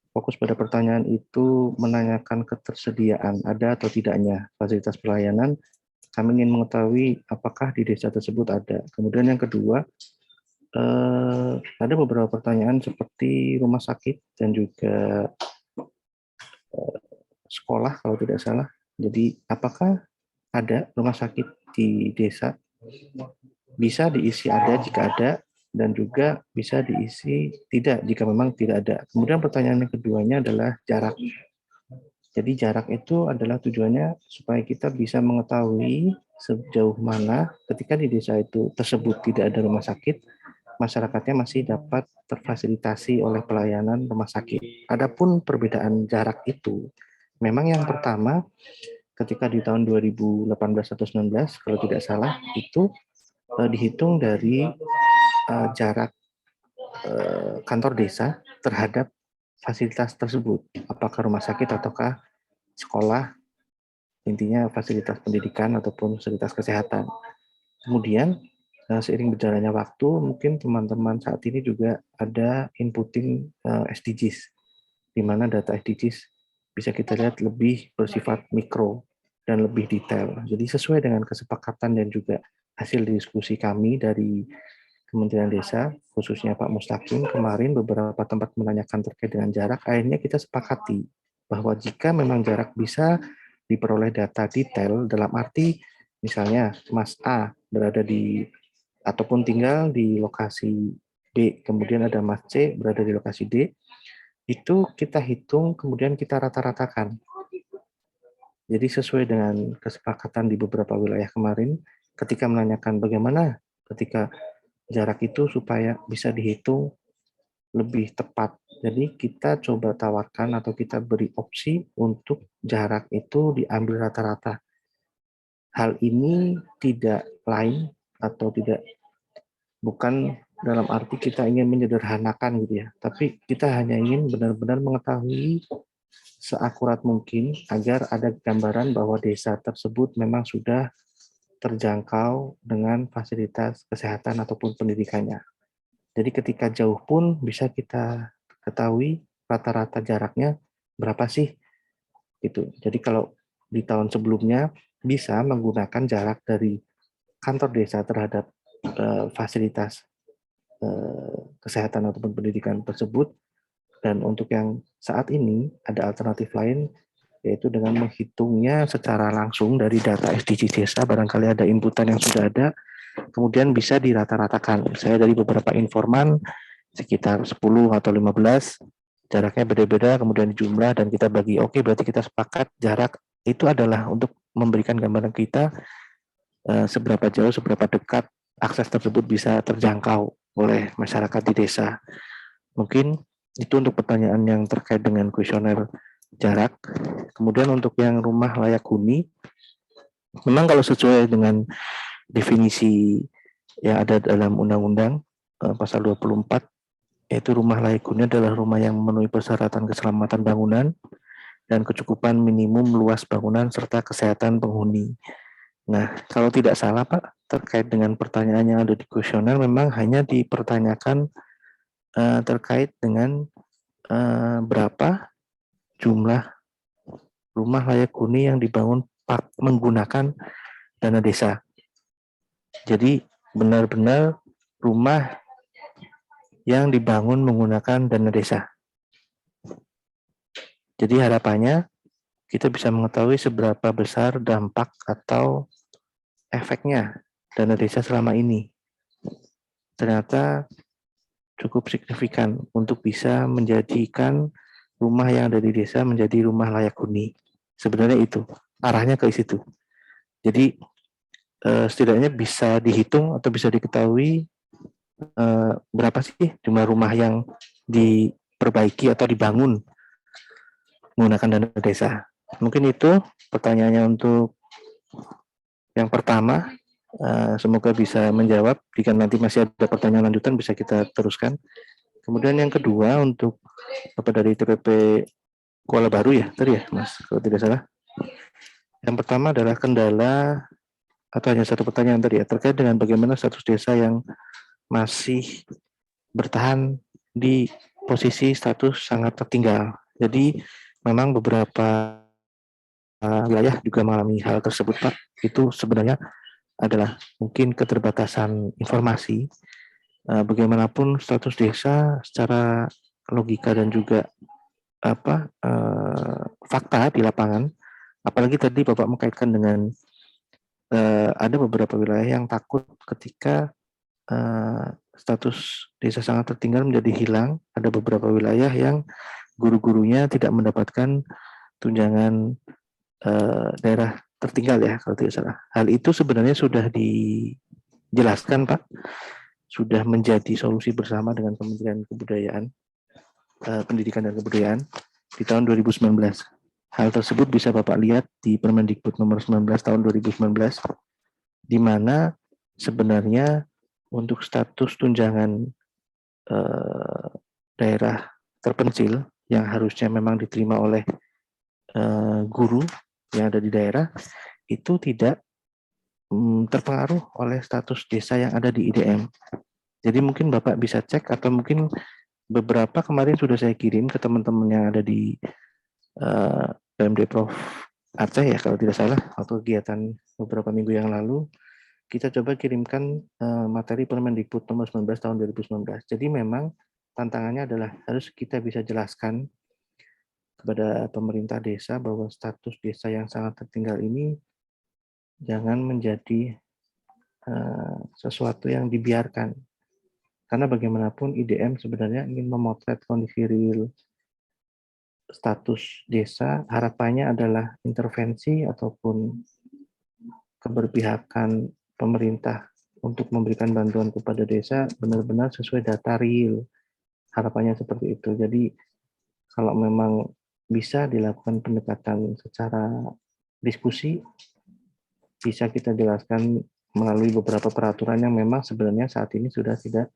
fokus pada pertanyaan itu menanyakan ketersediaan ada atau tidaknya fasilitas pelayanan, kami ingin mengetahui apakah di desa tersebut ada. Kemudian yang kedua, ada beberapa pertanyaan seperti rumah sakit dan juga sekolah kalau tidak salah. Jadi apakah ada rumah sakit di desa? Bisa diisi ada jika ada, dan juga bisa diisi tidak jika memang tidak ada. Kemudian pertanyaan yang keduanya adalah jarak. Jadi jarak itu adalah tujuannya supaya kita bisa mengetahui sejauh mana ketika di desa itu tersebut tidak ada rumah sakit, masyarakatnya masih dapat terfasilitasi oleh pelayanan rumah sakit. Adapun perbedaan jarak itu, memang yang pertama ketika di tahun 2018 atau 19 kalau tidak salah itu dihitung dari jarak kantor desa terhadap fasilitas tersebut, apakah rumah sakit ataukah sekolah, intinya fasilitas pendidikan ataupun fasilitas kesehatan. Kemudian seiring berjalannya waktu, mungkin teman-teman saat ini juga ada inputting SDGs, di mana data SDGs bisa kita lihat lebih bersifat mikro dan lebih detail. Jadi sesuai dengan kesepakatan dan juga hasil diskusi kami dari Kementerian Desa, khususnya Pak Mustaqim, kemarin beberapa tempat menanyakan terkait dengan jarak, akhirnya kita sepakati bahwa jika memang jarak bisa diperoleh data detail, dalam arti misalnya Mas A berada di ataupun tinggal di lokasi B, kemudian ada Mas C berada di lokasi D, itu kita hitung, kemudian kita rata-ratakan. Jadi sesuai dengan kesepakatan di beberapa wilayah kemarin, ketika menanyakan bagaimana ketika jarak itu supaya bisa dihitung lebih tepat. Jadi kita coba tawarkan atau kita beri opsi untuk jarak itu diambil rata-rata. Hal ini tidak lain atau bukan dalam arti kita ingin menyederhanakan gitu ya, tapi kita hanya ingin benar-benar mengetahui seakurat mungkin agar ada gambaran bahwa desa tersebut memang sudah terjangkau dengan fasilitas kesehatan ataupun pendidikannya. Jadi ketika jauh pun bisa kita ketahui rata-rata jaraknya berapa sih gitu. Jadi kalau di tahun sebelumnya bisa menggunakan jarak dari kantor desa terhadap fasilitas kesehatan ataupun pendidikan tersebut, dan untuk yang saat ini ada alternatif lain, yaitu dengan menghitungnya secara langsung dari data SDG desa. Barangkali ada inputan yang sudah ada, kemudian bisa dirata-ratakan. Saya dari beberapa informan sekitar 10 atau 15 jaraknya beda-beda, kemudian jumlah dan kita bagi. Oke, berarti kita sepakat jarak itu adalah untuk memberikan gambaran kita seberapa jauh, seberapa dekat akses tersebut bisa terjangkau oleh masyarakat di desa. Mungkin itu untuk pertanyaan yang terkait dengan kuesioner jarak. Kemudian untuk yang rumah layak huni, memang kalau sesuai dengan definisi yang ada dalam Undang-Undang pasal 24, yaitu rumah layak huni adalah rumah yang memenuhi persyaratan keselamatan bangunan dan kecukupan minimum luas bangunan serta kesehatan penghuni. Nah, kalau tidak salah Pak, terkait dengan pertanyaan yang ada di kuesioner memang hanya dipertanyakan terkait dengan berapa jumlah rumah layak huni yang dibangun menggunakan dana desa. Jadi benar-benar rumah yang dibangun menggunakan dana desa. Jadi harapannya kita bisa mengetahui seberapa besar dampak atau efeknya dana desa selama ini. Ternyata cukup signifikan untuk bisa menjadikan rumah yang ada di desa menjadi rumah layak huni. Sebenarnya itu, arahnya ke situ. Jadi setidaknya bisa dihitung atau bisa diketahui berapa sih jumlah rumah yang diperbaiki atau dibangun menggunakan dana desa. Mungkin itu pertanyaannya untuk yang pertama. Semoga bisa menjawab. Jika nanti masih ada pertanyaan lanjutan bisa kita teruskan. Kemudian yang kedua untuk dari TPP Kuala Baru ya, tadi ya Mas, kalau tidak salah. Yang pertama adalah kendala atau hanya satu pertanyaan tadi ya, terkait dengan bagaimana status desa yang masih bertahan di posisi status sangat tertinggal. Jadi memang beberapa wilayah juga mengalami hal tersebut Pak. Itu sebenarnya adalah mungkin keterbatasan informasi. Bagaimanapun status desa secara logika dan juga fakta di lapangan, apalagi tadi Bapak mengkaitkan dengan ada beberapa wilayah yang takut ketika status desa sangat tertinggal menjadi hilang. Ada beberapa wilayah yang guru-gurunya tidak mendapatkan tunjangan daerah tertinggal ya kalau tidak salah. Hal itu sebenarnya sudah dijelaskan Pak, sudah menjadi solusi bersama dengan Kementerian Kebudayaan, Pendidikan dan Kebudayaan di tahun 2019. Hal tersebut bisa Bapak lihat di Permendikbud nomor 19 tahun 2019, di mana sebenarnya untuk status tunjangan daerah terpencil yang harusnya memang diterima oleh guru yang ada di daerah itu tidak terpengaruh oleh status desa yang ada di IDM. Jadi mungkin Bapak bisa cek atau mungkin beberapa kemarin sudah saya kirim ke teman-teman yang ada di PMD Prof Aceh ya kalau tidak salah, waktu kegiatan beberapa minggu yang lalu kita coba kirimkan materi Permendikbud nomor 19 tahun 2019. Jadi memang tantangannya adalah harus kita bisa jelaskan kepada pemerintah desa bahwa status desa yang sangat tertinggal ini jangan menjadi sesuatu yang dibiarkan. Karena bagaimanapun IDM sebenarnya ingin memotret kondisi real status desa, harapannya adalah intervensi ataupun keberpihakan pemerintah untuk memberikan bantuan kepada desa benar-benar sesuai data real. Harapannya seperti itu. Jadi kalau memang bisa dilakukan pendekatan secara diskusi, bisa kita jelaskan melalui beberapa peraturan yang memang sebenarnya saat ini sudah tidak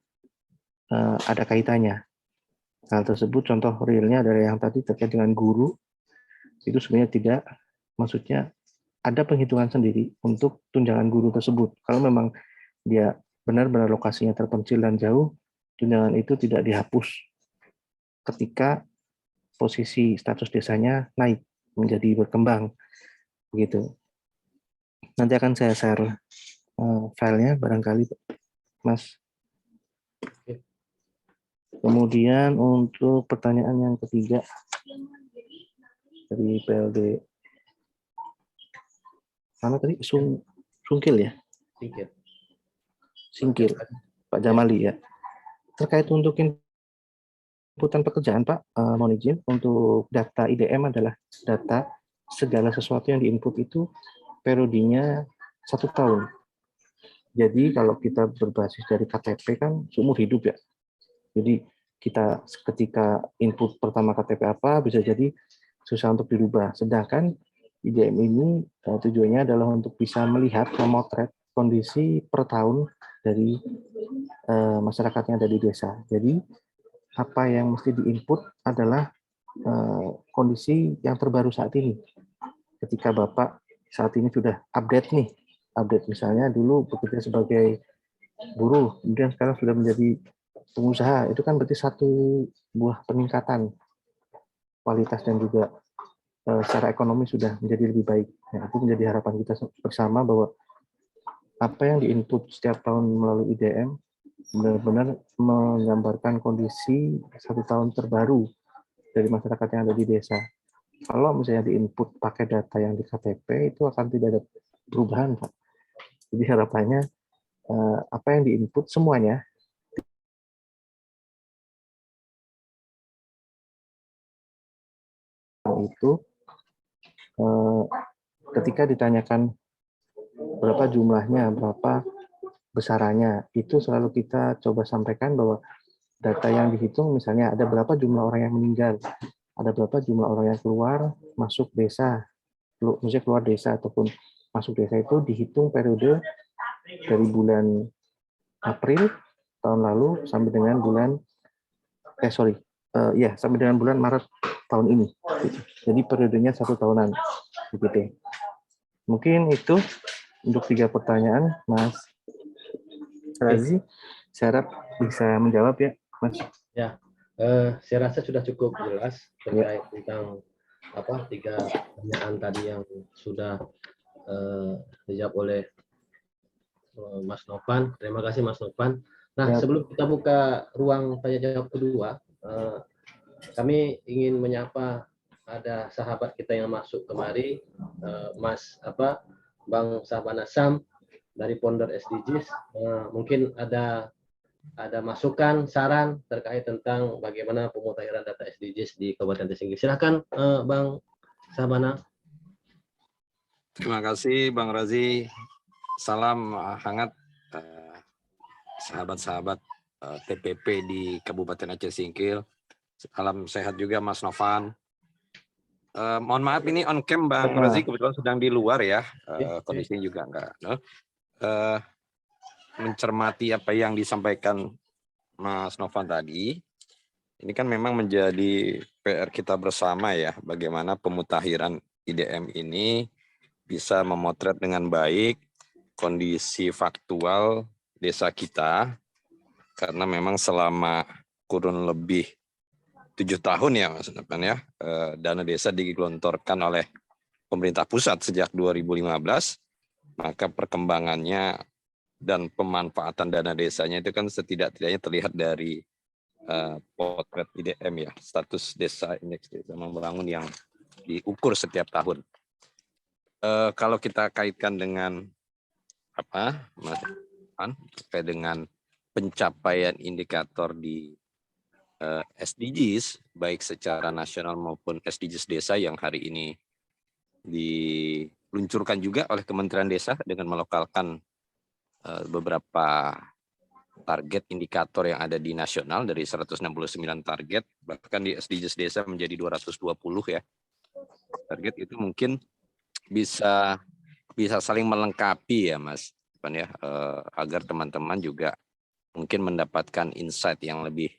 ada kaitannya. Hal tersebut contoh realnya adalah yang tadi terkait dengan guru, itu sebenarnya tidak, maksudnya ada penghitungan sendiri untuk tunjangan guru tersebut. Kalau memang dia benar-benar lokasinya terpencil dan jauh, tunjangan itu tidak dihapus ketika posisi status desanya naik menjadi berkembang begitu. Nanti akan saya share filenya barangkali Mas. Kemudian untuk pertanyaan yang ketiga dari PLD mana tadi Sungkil ya? Singkil Pak Jamali ya. Terkait untuk inputan pekerjaan, Pak, mohon izin, untuk data IDM adalah data segala sesuatu yang diinput itu periodenya 1 tahun. Jadi kalau kita berbasis dari KTP kan seumur hidup ya. Jadi kita ketika input pertama KTP apa bisa jadi susah untuk dirubah. Sedangkan IDM ini tujuannya adalah untuk bisa melihat, memotret kondisi per tahun dari masyarakat yang ada di desa. Jadi apa yang mesti diinput adalah kondisi yang terbaru saat ini. Ketika Bapak saat ini sudah update nih, update misalnya dulu bekerja sebagai buruh, kemudian sekarang sudah menjadi pengusaha, itu kan berarti satu buah peningkatan kualitas dan juga secara ekonomi sudah menjadi lebih baik. Nah, itu menjadi harapan kita bersama bahwa apa yang diinput setiap tahun melalui IDM benar-benar menggambarkan kondisi 1 tahun terbaru dari masyarakat yang ada di desa. Kalau misalnya diinput pakai data yang di KTP, itu akan tidak ada perubahan, Pak. Jadi harapannya apa yang diinput semuanya itu ketika ditanyakan berapa jumlahnya, berapa besarannya, itu selalu kita coba sampaikan bahwa data yang dihitung misalnya ada berapa jumlah orang yang meninggal, ada berapa jumlah orang yang keluar masuk desa, maksudnya keluar desa ataupun masuk desa, itu dihitung periode dari bulan April tahun lalu sampai dengan bulan sampai dengan bulan Maret tahun ini. Jadi periodenya 1 tahunan begitu. Mungkin itu untuk 3 pertanyaan, Mas Razi. Saya harap bisa menjawab ya, Mas. Ya, saya rasa sudah cukup jelas terkait tentang 3 pertanyaan tadi yang sudah dijawab oleh Mas Novan. Terima kasih Mas Novan. Nah, sebelum kita buka ruang tanya jawab kedua, kami ingin menyapa ada sahabat kita yang masuk kemari, Bang Sabana Sam dari Ponder SDGs. Mungkin ada masukan, saran terkait tentang bagaimana pemutahiran data SDGs di Kabupaten Desa Singkil. Silakan Bang Sabana. Terima kasih Bang Razi. Salam hangat sahabat-sahabat TPP di Kabupaten Aceh Singkil. Salam sehat juga Mas Novan. Mohon maaf ini on cam Bang Razi, kebetulan sedang di luar ya. Kondisinya juga enggak. Mencermati apa yang disampaikan Mas Novan tadi, ini kan memang menjadi PR kita bersama ya, bagaimana pemutahiran IDM ini bisa memotret dengan baik kondisi faktual desa kita, karena memang selama kurun lebih 7 tahun ya Mas Novan ya, dana desa digelontorkan oleh pemerintah pusat sejak 2015, maka perkembangannya dan pemanfaatan dana desanya itu kan setidak-tidaknya terlihat dari potret IDM ya, status desa, indeks desa membangun yang diukur setiap tahun. Kalau kita kaitkan dengan Mas An, terkait dengan pencapaian indikator di SDGs, baik secara nasional maupun SDGs desa yang hari ini diluncurkan juga oleh Kementerian Desa dengan melokalkan beberapa target indikator yang ada di nasional dari 169 target, bahkan di SDGs desa menjadi 220 ya. Target itu mungkin bisa saling melengkapi ya Mas, agar teman-teman juga mungkin mendapatkan insight yang lebih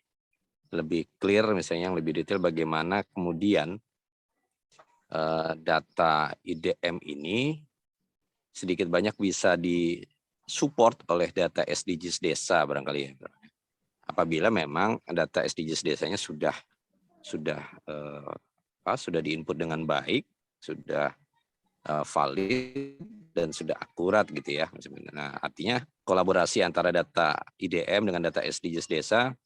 clear, misalnya yang lebih detail bagaimana kemudian data IDM ini sedikit banyak bisa disupport oleh data SDGs desa barangkali ya. Apabila memang data SDGs desanya sudah diinput dengan baik, sudah valid dan sudah akurat gitu ya. Nah, artinya kolaborasi antara data IDM dengan data SDGs desa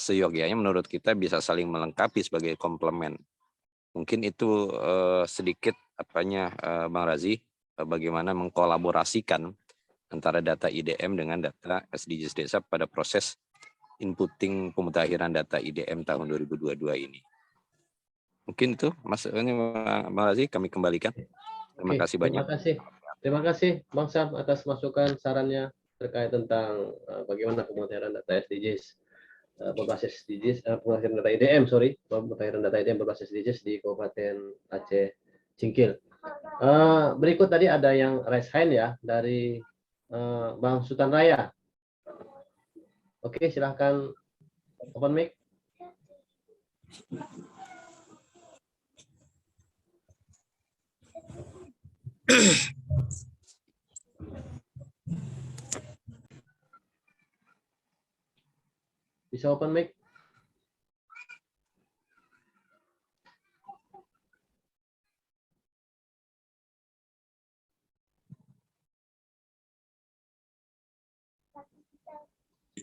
seyogyanya menurut kita bisa saling melengkapi sebagai komplement. Mungkin itu sedikit Bang Razi, bagaimana mengkolaborasikan antara data IDM dengan data SDGs desa pada proses inputting pemutakhiran data IDM tahun 2022 ini. Mungkin itu masuknya, makasih kami kembalikan. Terima kasih banyak. Terima kasih Bang Sam atas masukan sarannya terkait tentang bagaimana pemutakhiran data SDGs berbasis SDGs, pemutakhiran data IDM, pemutakhiran data IDM berbasis SDGs di Kabupaten Aceh Cingkil. Berikut tadi ada yang raise hand ya dari Bang Sultan Raya. Oke, silahkan open mic. Bisa open mic?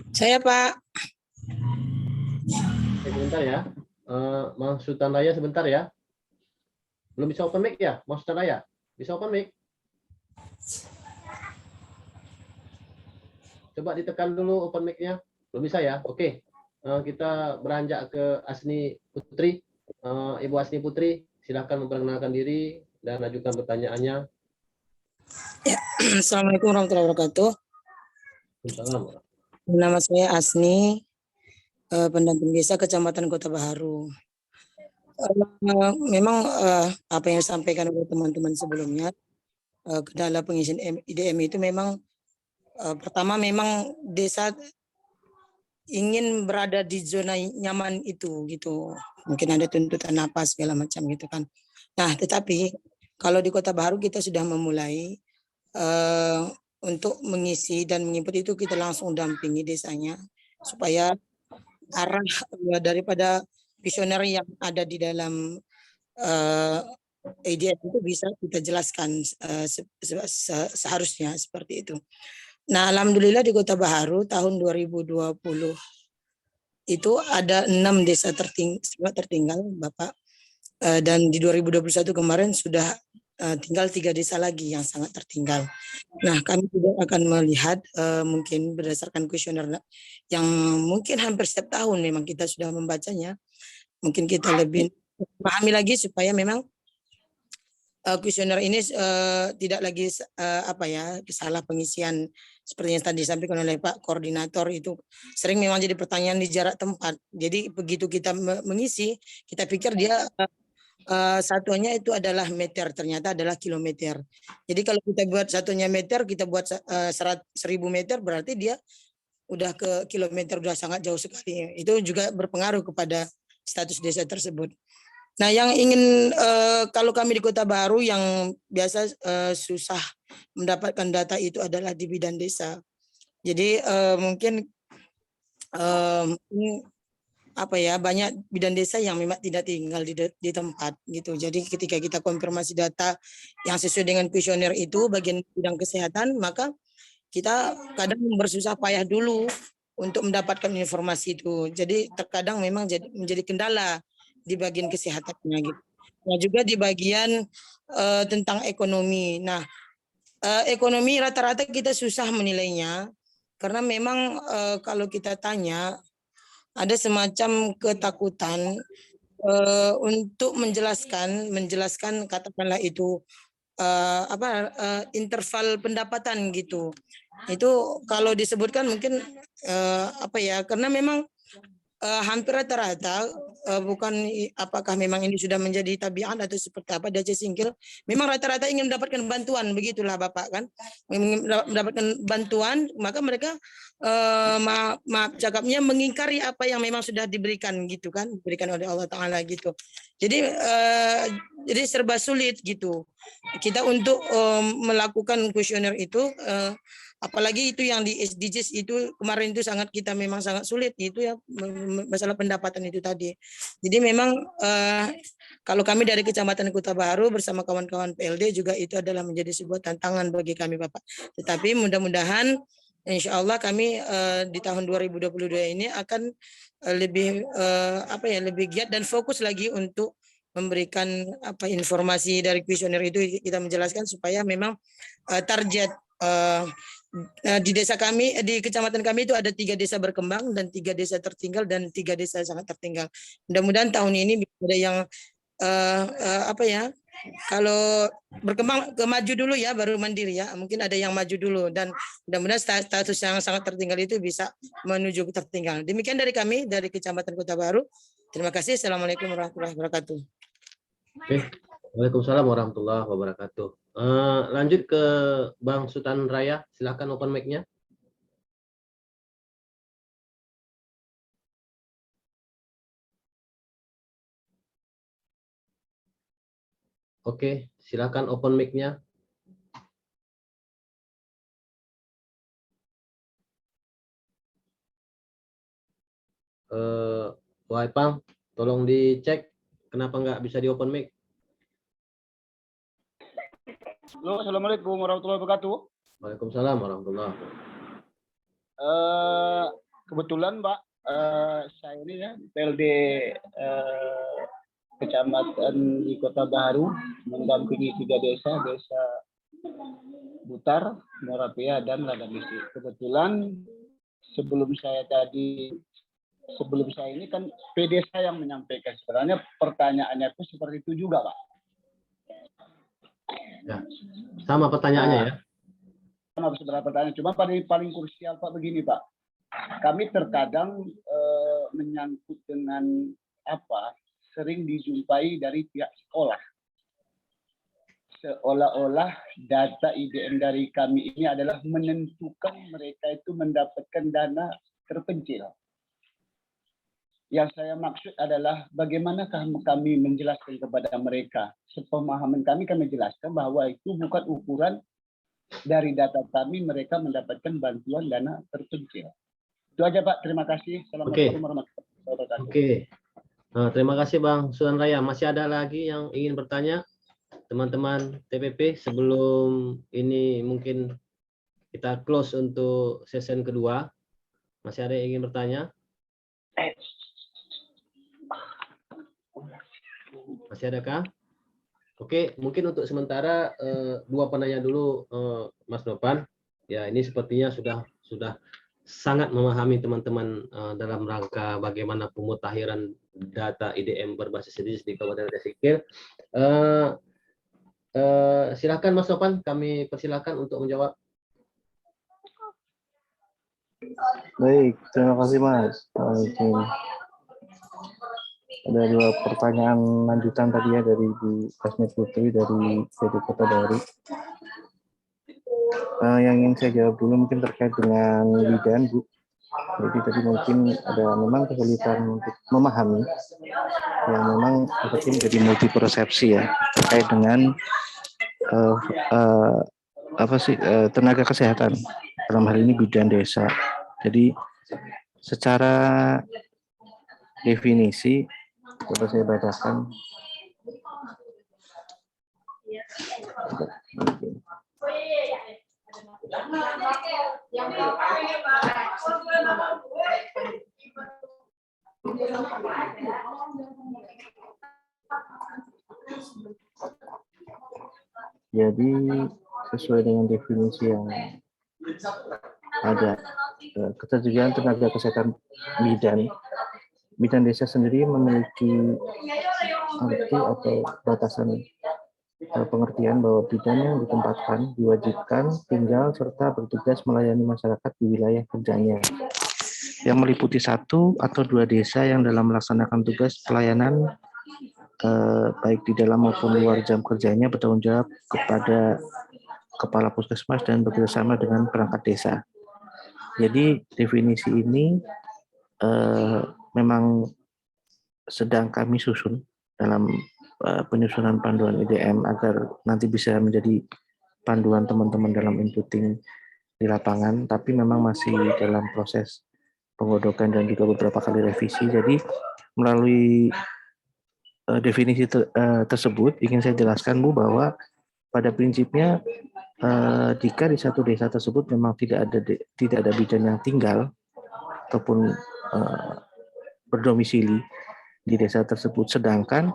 Saya, Pak. Sebentar ya. Bang Sultan Raya sebentar ya. Belum bisa open mic ya, Bang Sultan Raya? Bisa open mic? Coba ditekan dulu open mic-nya. Belum bisa ya? Oke. Kita beranjak ke Asni Putri. Ibu Asni Putri, silakan memperkenalkan diri dan ajukan pertanyaannya. Ya. Assalamualaikum warahmatullahi wabarakatuh. Assalamualaikum. Nama saya Asni, pendamping desa Kecamatan Kota Baharu. Memang apa yang disampaikan oleh teman-teman sebelumnya, kendala pengisian IDM itu memang pertama memang desa ingin berada di zona nyaman itu gitu. Mungkin ada tuntutan apa segala macam gitu kan. Nah, tetapi kalau di Kota Baharu kita sudah memulai untuk mengisi dan menginput itu kita langsung dampingi desanya supaya arah daripada visioner yang ada di dalam IDM itu bisa kita jelaskan seharusnya seperti itu. Nah, alhamdulillah di Kota Baharu tahun 2020 itu ada 6 desa tertinggal, Bapak. Dan di 2021 kemarin sudah tinggal 3 desa lagi yang sangat tertinggal. Nah, kami juga akan melihat mungkin berdasarkan kuesioner yang mungkin hampir setiap tahun memang kita sudah membacanya. Mungkin kita lebih pahami lagi supaya memang kuesioner ini tidak lagi salah pengisian seperti yang tadi disampaikan oleh Pak Koordinator itu sering memang jadi pertanyaan di jarak tempat. Jadi begitu kita mengisi, kita pikir dia satuannya itu adalah meter, ternyata adalah kilometer. Jadi kalau kita buat satunya meter, kita buat 1000 meter, berarti dia udah ke kilometer, udah sangat jauh sekali. Itu juga berpengaruh kepada status desa tersebut. Nah, yang ingin kalau kami di Kota Baru yang biasa susah mendapatkan data itu adalah di bidan desa. Jadi mungkin banyak bidan desa yang memang tidak tinggal di tempat gitu. Jadi ketika kita konfirmasi data yang sesuai dengan kuesioner itu bagian bidang kesehatan, maka kita kadang bersusah payah dulu untuk mendapatkan informasi itu. Jadi terkadang memang menjadi kendala di bagian kesehatannya gitu. Nah, juga di bagian tentang ekonomi. Nah, ekonomi rata-rata kita susah menilainya karena memang kalau kita tanya ada semacam ketakutan untuk menjelaskan katakanlah itu interval pendapatan gitu. Itu kalau disebutkan mungkin karena memang hampir rata-rata bukan apakah memang ini sudah menjadi tabiat atau seperti apa di Aceh Singkil, memang rata-rata ingin mendapatkan bantuan, begitulah Bapak kan, mendapatkan bantuan, maka mereka maaf cakapnya mengingkari apa yang memang sudah diberikan gitu kan, diberikan oleh Allah Ta'ala gitu. Jadi serba sulit gitu kita untuk melakukan kuesioner itu, apalagi itu yang di SDGs itu kemarin itu kita memang sangat sulit itu ya, masalah pendapatan itu tadi. Jadi memang kalau kami dari Kecamatan Kota Baru bersama kawan-kawan PLD juga itu adalah menjadi sebuah tantangan bagi kami Bapak. Tetapi mudah-mudahan insya Allah kami di tahun 2022 ini akan lebih giat dan fokus lagi untuk memberikan informasi dari kuesioner itu kita menjelaskan supaya memang target Di desa kami, di kecamatan kami itu ada 3 desa berkembang dan 3 desa tertinggal dan 3 desa sangat tertinggal. Mudah-mudahan tahun ini ada yang apa ya? Kalau berkembang ke maju dulu ya, baru mandiri ya. Mungkin ada yang maju dulu dan mudah-mudahan status yang sangat tertinggal itu bisa menuju tertinggal. Demikian dari kami dari Kecamatan Kota Baru. Terima kasih. Assalamualaikum warahmatullahi wabarakatuh. Oke. Waalaikumsalam warahmatullahi wabarakatuh. Lanjut ke Bang Sultan Raya, silakan open mic-nya. Oke, silakan open mic-nya. Wahai Pang, tolong dicek kenapa nggak bisa di open mic. Halo, assalamualaikum warahmatullahi wabarakatuh. Waalaikumsalam warahmatullahi wabarakatuh. Kebetulan Mbak, saya ini ya PLD kecamatan di Kota Baru mendampingi 3 desa, Desa Butar, Morapia, dan Ladang-Isi. Kebetulan sebelum saya ini kan PDesa yang menyampaikan. Sebenarnya pertanyaannya itu seperti itu juga, Pak. Ya, sama pertanyaannya ya. Sama sebenarnya pertanyaan, cuma paling krusial Pak begini Pak. Kami terkadang menyangkut dengan sering dijumpai dari pihak sekolah. Seolah-olah data IDM dari kami ini adalah menentukan mereka itu mendapatkan dana terpencil. Yang saya maksud adalah bagaimanakah kami menjelaskan kepada mereka. Sepemahaman kami menjelaskan bahwa itu bukan ukuran dari data kami mereka mendapatkan bantuan dana terpencil. Itu aja Pak, terima kasih. Assalamualaikum warahmatullahi wabarakatuh. Oke. Terima kasih Bang Sultan Raya. Masih ada lagi yang ingin bertanya? Teman-teman TPP, sebelum ini mungkin kita close untuk session kedua. Masih ada yang ingin bertanya? Masih adakah? Oke, mungkin untuk sementara 2 penanya dulu Mas Novan. Ya, ini sepertinya sudah sangat memahami teman-teman dalam rangka bagaimana pemutakhiran data IDM berbasis jenis di Kabupaten Gresik. Silakan Mas Novan, kami persilakan untuk menjawab. Baik, terima kasih Mas. Ada 2 pertanyaan lanjutan tadi ya dari Bu Asmi Putri dari PD Kota Baru. Yang ingin saya jawab dulu mungkin terkait dengan bidan, Bu. Jadi tadi mungkin ada memang kesulitan untuk memahami yang memang seperti menjadi multi persepsi ya terkait dengan tenaga kesehatan dalam hal ini bidan desa. Jadi secara definisi coba saya bacakan. Jadi sesuai dengan definisi yang ada, ketersediaan tenaga kesehatan bidan desa sendiri memiliki arti atau batasan pengertian bahwa bidan yang ditempatkan diwajibkan tinggal serta bertugas melayani masyarakat di wilayah kerjanya, yang meliputi 1 atau 2 desa yang dalam melaksanakan tugas pelayanan baik di dalam maupun luar jam kerjanya bertanggung jawab kepada kepala puskesmas dan bekerjasama dengan perangkat desa. Jadi definisi ini memang sedang kami susun dalam penyusunan panduan IDM agar nanti bisa menjadi panduan teman-teman dalam inputting di lapangan, tapi memang masih dalam proses penggodokan dan juga beberapa kali revisi. Jadi melalui definisi tersebut ingin saya jelaskan Bu bahwa pada prinsipnya jika di satu desa tersebut memang tidak ada bidan yang tinggal ataupun berdomisili di desa tersebut, sedangkan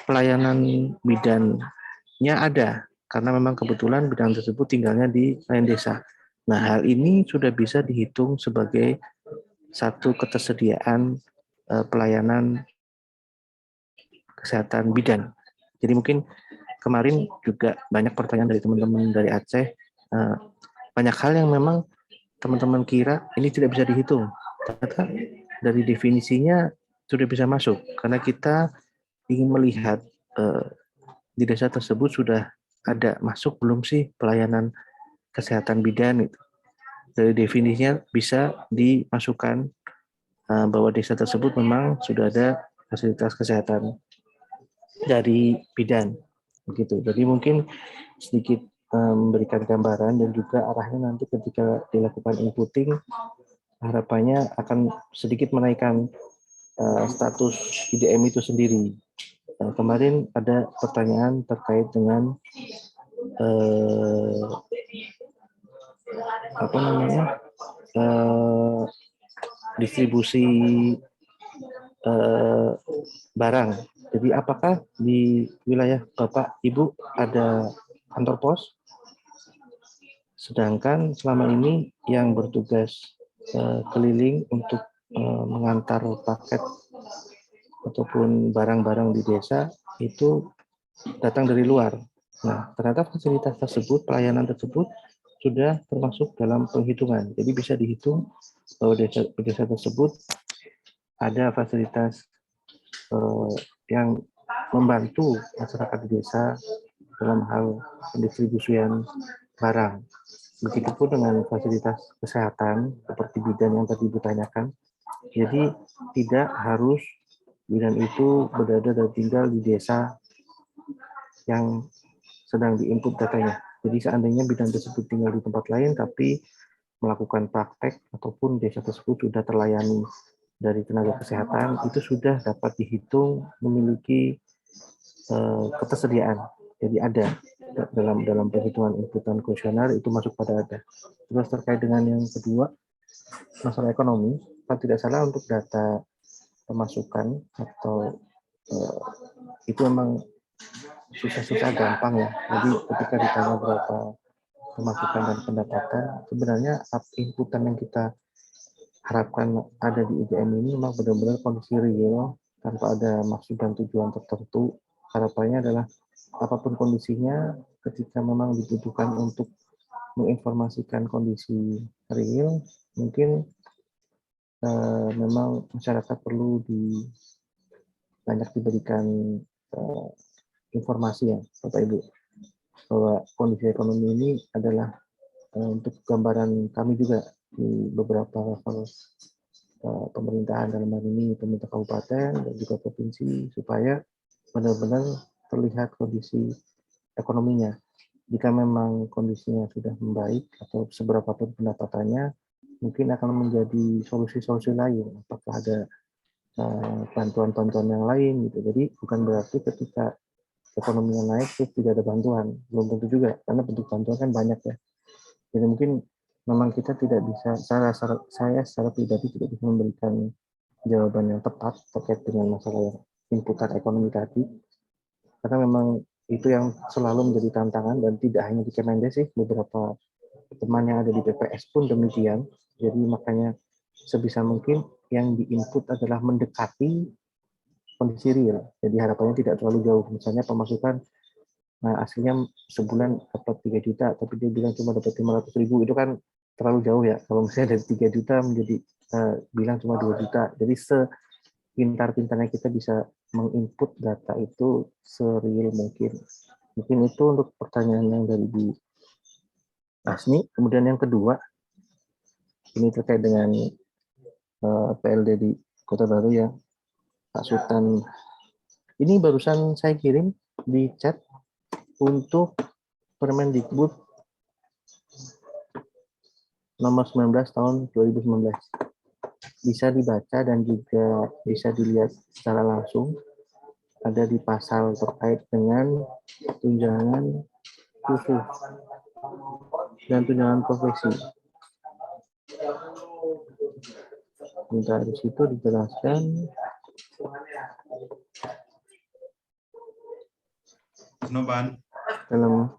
pelayanan bidannya ada karena memang kebetulan bidan tersebut tinggalnya di lain desa. Nah, hal ini sudah bisa dihitung sebagai satu ketersediaan pelayanan kesehatan bidan. Jadi mungkin kemarin juga banyak pertanyaan dari teman-teman dari Aceh, banyak hal yang memang teman-teman kira ini tidak bisa dihitung. Ternyata dari definisinya sudah bisa masuk, karena kita ingin melihat di desa tersebut sudah ada masuk belum sih pelayanan kesehatan bidan itu. Dari definisinya bisa dimasukkan bahwa desa tersebut memang sudah ada fasilitas kesehatan dari bidan, begitu. Jadi mungkin sedikit memberikan gambaran dan juga arahnya nanti ketika dilakukan inputting, harapannya akan sedikit menaikkan status IDM itu sendiri. Kemarin ada pertanyaan terkait dengan distribusi barang. Jadi apakah di wilayah Bapak Ibu ada kantor pos? Sedangkan selama ini yang bertugas keliling untuk mengantar paket ataupun barang-barang di desa itu datang dari luar. Nah, ternyata fasilitas tersebut, pelayanan tersebut sudah termasuk dalam penghitungan. Jadi bisa dihitung bahwa desa tersebut ada fasilitas yang membantu masyarakat di desa dalam hal pendistribusian barang. Begitupun dengan fasilitas kesehatan seperti bidan yang tadi ditanyakan. Jadi tidak harus bidan itu berada dan tinggal di desa yang sedang diinput datanya. Jadi seandainya bidan tersebut tinggal di tempat lain tapi melakukan praktek ataupun desa tersebut sudah terlayani dari tenaga kesehatan, itu sudah dapat dihitung memiliki ketersediaan. Jadi ada dalam perhitungan inputan kuesioner itu masuk pada ada. Terus terkait dengan yang kedua, masalah ekonomi, kalau tidak salah untuk data pemasukan atau itu memang susah-susah gampang ya. Jadi ketika ditanya berapa pemasukan dan pendapatan, sebenarnya inputan yang kita harapkan ada di IDM ini memang benar-benar kondisi real tanpa ada maksud dan tujuan tertentu. Harapannya adalah apapun kondisinya, ketika memang dibutuhkan untuk menginformasikan kondisi real, mungkin memang masyarakat perlu banyak diberikan informasi ya, Bapak Ibu, bahwa kondisi ekonomi ini adalah untuk gambaran kami juga di beberapa level pemerintahan, dalam hal ini pemerintah kabupaten dan juga provinsi, supaya benar-benar terlihat kondisi ekonominya. Jika memang kondisinya sudah membaik atau seberapa pun pendapatannya, mungkin akan menjadi solusi-solusi lain. Apakah ada bantuan-bantuan yang lain gitu. Jadi bukan berarti ketika ekonominya naik terus tidak ada bantuan, belum tentu juga, karena bentuk bantuan kan banyak ya. Jadi mungkin memang kita tidak bisa, saya secara pribadi tidak bisa memberikan jawaban yang tepat terkait dengan masalah inputan ekonomi tadi, karena memang itu yang selalu menjadi tantangan dan tidak hanya di Kemendes sih, beberapa teman yang ada di BPS pun demikian. Jadi makanya sebisa mungkin yang diinput adalah mendekati kondisi real. Jadi harapannya tidak terlalu jauh. Misalnya pemasukan, nah aslinya sebulan dapat 3 juta, tapi dia bilang cuma dapat 500.000, itu kan terlalu jauh ya. Kalau misalnya dari 3 juta menjadi bilang cuma 2 juta. Jadi sepintar-pintarnya kita bisa menginput data itu sereal mungkin. Mungkin itu untuk pertanyaan yang dari Bu Asni. Kemudian yang kedua, ini terkait dengan PLD di Kota Baru ya, Pak Sultan. Ini barusan saya kirim di chat untuk Permendikbud nomor 19 tahun 2019. Bisa dibaca dan juga bisa dilihat secara langsung. Ada di pasal terkait dengan tunjangan khusus dan tunjangan profesi. Bentar, di situ dijelaskan. Noban. Dalam.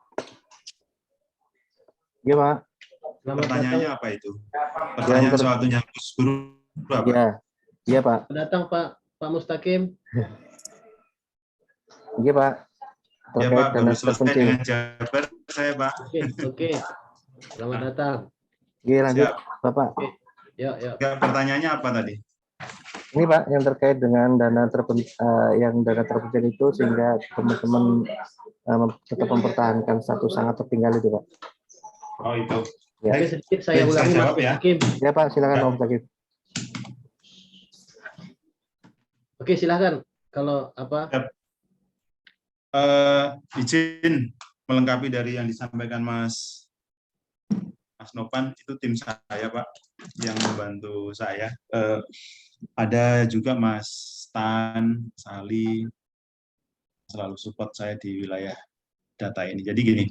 Ya Pak. Selamat Pertanyaannya datang. apa itu? Pertanyaan soal tunjangan khusus guru apa? Ya, iya Pak. Selamat datang Pak Mustaqim. Iya Pak. Ya Terkait Pak, dana baru selesai terpencil. dengan Jabar saya Pak. Oke. Selamat datang. Oke, lanjut Siap. Bapak. Oke. Yuk. Ya, pertanyaannya apa tadi? Ini Pak yang terkait dengan dana terpencil itu sehingga teman-teman tetap mempertahankan status sangat tertinggal itu Pak. Oh itu. Ya. Oke, sedikit saya ulangi Mas jawab ya. Mustaqim. Ya Pak, silakan Ya. Pak Mustaqim. Oke, silakan. Kalau apa? Izin melengkapi dari yang disampaikan Mas Novan, itu tim saya Pak yang membantu saya. Ada juga Mas Stan, Sali, selalu support saya di wilayah data ini. Jadi gini,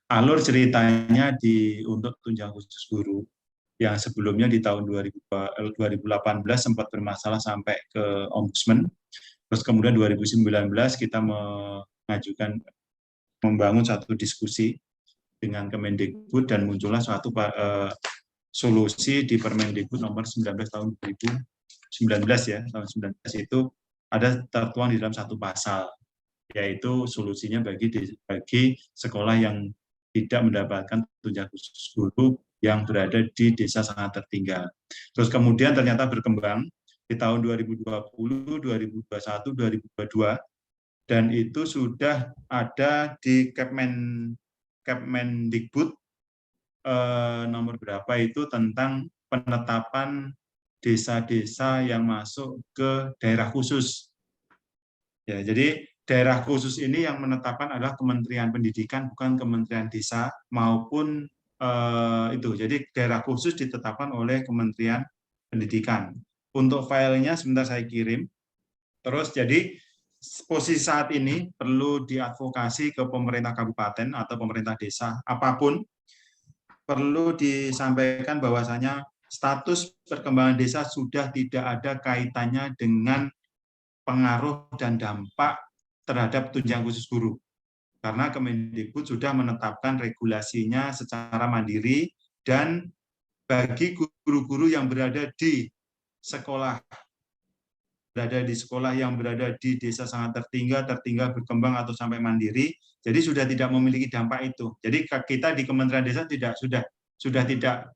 alur ceritanya untuk tunjangan khusus guru yang sebelumnya di tahun 2018 sempat bermasalah sampai ke Ombudsman. Terus kemudian 2019 kita membangun satu diskusi dengan Kemendikbud dan muncullah suatu solusi di Permendikbud nomor 19 tahun 2019 ya, tahun 19 itu ada tertuang di dalam satu pasal, yaitu solusinya bagi sekolah yang tidak mendapatkan tunjangan khusus guru yang berada di desa sangat tertinggal. Terus kemudian ternyata berkembang di tahun 2020, 2021, 2022, dan itu sudah ada di Kemendikbud nomor berapa itu tentang penetapan desa-desa yang masuk ke daerah khusus. Ya, jadi daerah khusus ini yang menetapkan adalah Kementerian Pendidikan, bukan Kementerian Desa maupun itu. Jadi daerah khusus ditetapkan oleh Kementerian Pendidikan. Untuk filenya sebentar saya kirim. Terus jadi posisi saat ini perlu diadvokasi ke pemerintah kabupaten atau pemerintah desa apapun, perlu disampaikan bahwasanya status perkembangan desa sudah tidak ada kaitannya dengan pengaruh dan dampak terhadap tunjangan khusus guru. Karena Kemendikbud sudah menetapkan regulasinya secara mandiri, dan bagi guru-guru yang berada di sekolah yang berada di desa sangat tertinggal, berkembang atau sampai mandiri, jadi sudah tidak memiliki dampak itu. Jadi kita di Kementerian Desa sudah tidak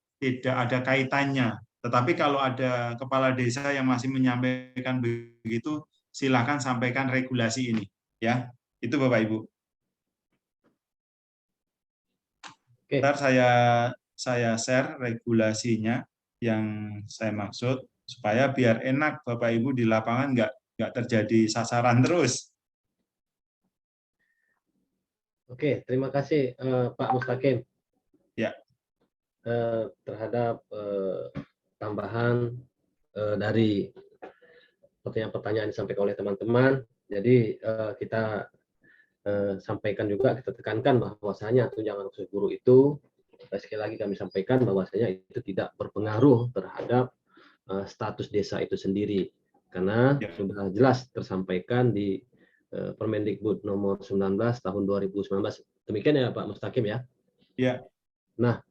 ada kaitannya. Tetapi kalau ada kepala desa yang masih menyampaikan begitu, silakan sampaikan regulasi ini, ya. Itu Bapak Ibu. Ntar saya share regulasinya yang saya maksud, supaya biar enak Bapak Ibu di lapangan nggak terjadi sasaran terus. Oke, terima kasih Pak Mustaqim. Ya. Terhadap tambahan dari pertanyaan-pertanyaan yang disampaikan oleh teman-teman. Jadi kita sampaikan juga, kita tekankan bahwasanya tunjangan khusus guru itu, sekali lagi kami sampaikan bahwasanya itu tidak berpengaruh terhadap status desa itu sendiri, karena sudah jelas tersampaikan di Permendikbud nomor 19 tahun 2019. Demikian ya Pak Mustaqim ya. Ya. Nah,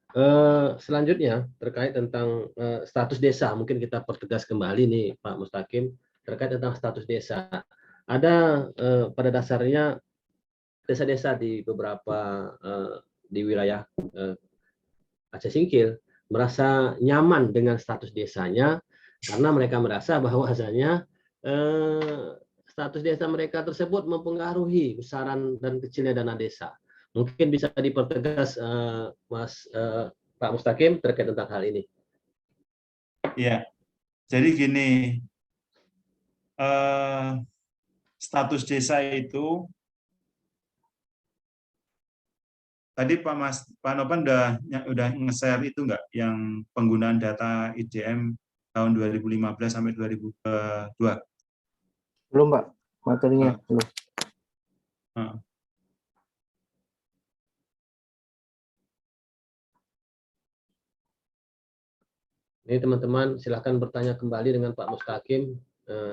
selanjutnya terkait tentang status desa, mungkin kita pertegas kembali nih Pak Mustaqim terkait tentang status desa. Ada pada dasarnya desa-desa di beberapa di wilayah Aceh Singkil merasa nyaman dengan status desanya karena mereka merasa bahwasanya status desa mereka tersebut mempengaruhi besaran dan kecilnya dana desa. Mungkin bisa dipertegas Pak Mustaqim terkait tentang hal ini. Ya, jadi gini, status desa itu tadi Pak Novan udah nge-share itu nggak, yang penggunaan data IDM tahun 2015 sampai 2002? Belum Pak, materinya belum. Ini teman-teman silahkan bertanya kembali dengan Pak Mustaqim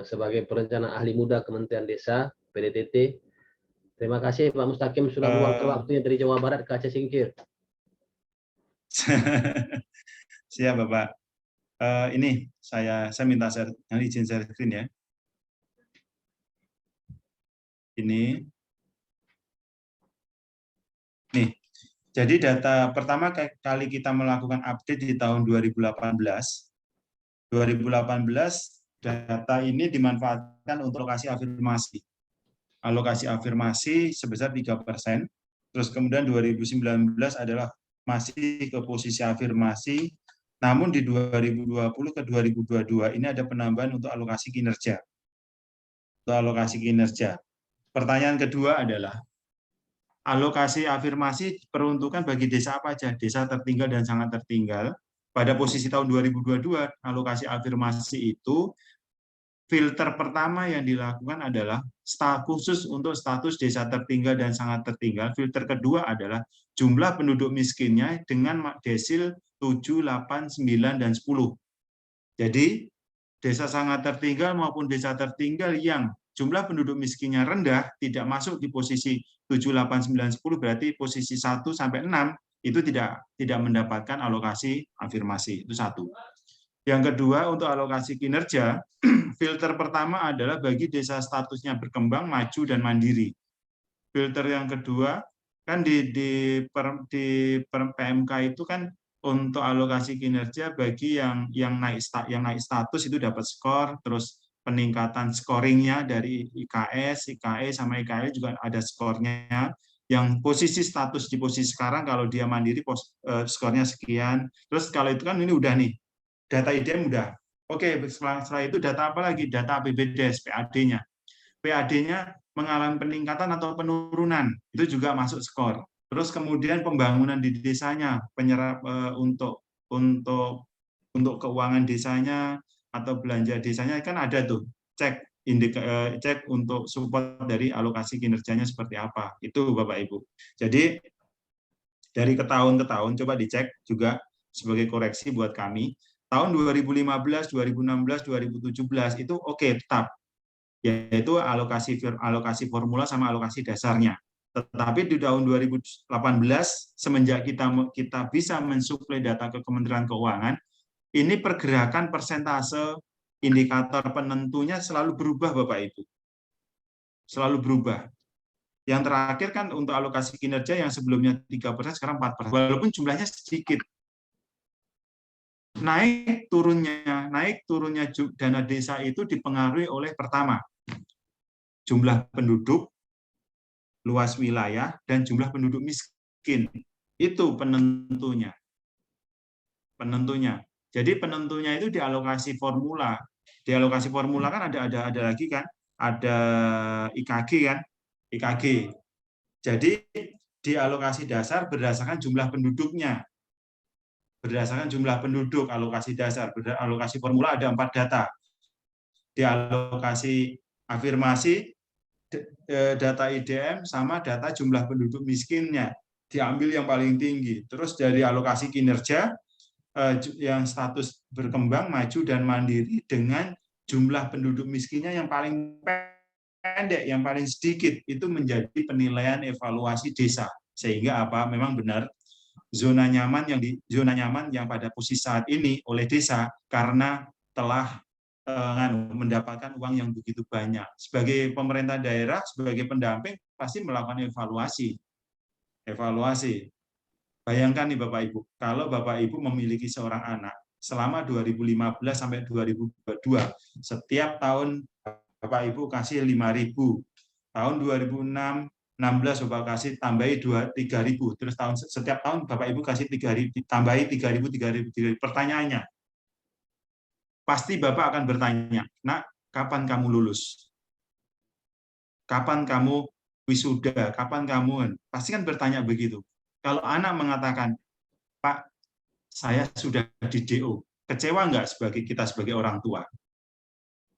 sebagai perencana ahli muda Kementerian Desa PDTT. Terima kasih Pak Mustaqim sudah meluangkan waktunya dari Jawa Barat ke Aceh Singkil. Siap Bapak. Ini saya minta izin share screen ya. Ini. Nih. Jadi data pertama kali kita melakukan update di tahun 2018. 2018 data ini dimanfaatkan untuk alokasi afirmasi. Alokasi afirmasi sebesar 3%. Terus kemudian 2019 adalah masih ke posisi afirmasi. Namun di 2020 ke 2022 ini ada penambahan untuk alokasi kinerja. Untuk alokasi kinerja. Pertanyaan kedua adalah, alokasi afirmasi peruntukan bagi desa apa aja? Desa tertinggal dan sangat tertinggal. Pada posisi tahun 2022, alokasi afirmasi itu, filter pertama yang dilakukan adalah khusus untuk status desa tertinggal dan sangat tertinggal. Filter kedua adalah jumlah penduduk miskinnya dengan desil 7, 8, 9, dan 10. Jadi, desa sangat tertinggal maupun desa tertinggal yang jumlah penduduk miskinnya rendah, tidak masuk di posisi 7, 8, 9, 10, berarti posisi 1 sampai 6 itu tidak mendapatkan alokasi afirmasi. Itu satu. Yang kedua, untuk alokasi kinerja, filter pertama adalah bagi desa statusnya berkembang, maju, dan mandiri. Filter yang kedua, kan di PMK itu kan untuk alokasi kinerja bagi yang naik status itu dapat skor, terus peningkatan scoringnya dari IKS, IKE sama IKL juga ada skornya. Yang posisi status di posisi sekarang kalau dia mandiri skornya sekian. Terus kalau itu kan ini udah nih, data IDM udah. Oke, setelah itu data apa lagi? Data APBDes, PAD-nya. PAD-nya mengalami peningkatan atau penurunan, itu juga masuk skor. Terus kemudian pembangunan di desanya, penyerap untuk keuangan desanya atau belanja desanya kan ada tuh, cek untuk support dari alokasi kinerjanya seperti apa. Itu Bapak Ibu. Jadi dari ke tahun ke tahun coba dicek juga sebagai koreksi buat kami. Tahun 2015, 2016, 2017 itu oke, tetap, yaitu alokasi formula sama alokasi dasarnya. Tetapi di tahun 2018 semenjak kita bisa mensuplai data ke Kementerian Keuangan, ini pergerakan persentase indikator penentunya selalu berubah Bapak Ibu. Selalu berubah. Yang terakhir kan untuk alokasi kinerja yang sebelumnya 3% sekarang 4%. Walaupun jumlahnya sedikit. Naik turunnya dana desa itu dipengaruhi oleh pertama, jumlah penduduk, luas wilayah, dan jumlah penduduk miskin. Itu penentunya. Jadi penentunya itu dialokasi formula. Dialokasi formula kan ada lagi kan, ada IKG kan, IKG. Jadi dialokasi dasar berdasarkan jumlah penduduknya. Berdasarkan jumlah penduduk, alokasi dasar, alokasi formula ada 4 data. Dialokasi afirmasi, data IDM, sama data jumlah penduduk miskinnya. Diambil yang paling tinggi. Terus dari alokasi kinerja, yang status berkembang, maju, dan mandiri dengan jumlah penduduk miskinnya yang paling pendek, yang paling sedikit, itu menjadi penilaian evaluasi desa. Sehingga apa? Memang benar zona nyaman yang pada posisi saat ini oleh desa karena telah mendapatkan uang yang begitu banyak. Sebagai pemerintah daerah, sebagai pendamping pasti melakukan evaluasi. Bayangkan nih Bapak Ibu, kalau Bapak Ibu memiliki seorang anak selama 2015 sampai 2022, setiap tahun Bapak Ibu kasih 5.000, tahun 2016 Bapak kasih tambahi 3.000, terus setiap tahun Bapak Ibu kasih 3.000, tambahi 3.000. Pertanyaannya, pasti Bapak akan bertanya, Nak, kapan kamu lulus? Kapan kamu wisuda? Kapan kamu? Pasti kan bertanya begitu. Kalau anak mengatakan, Pak, saya sudah di DO, kecewa nggak kita sebagai orang tua?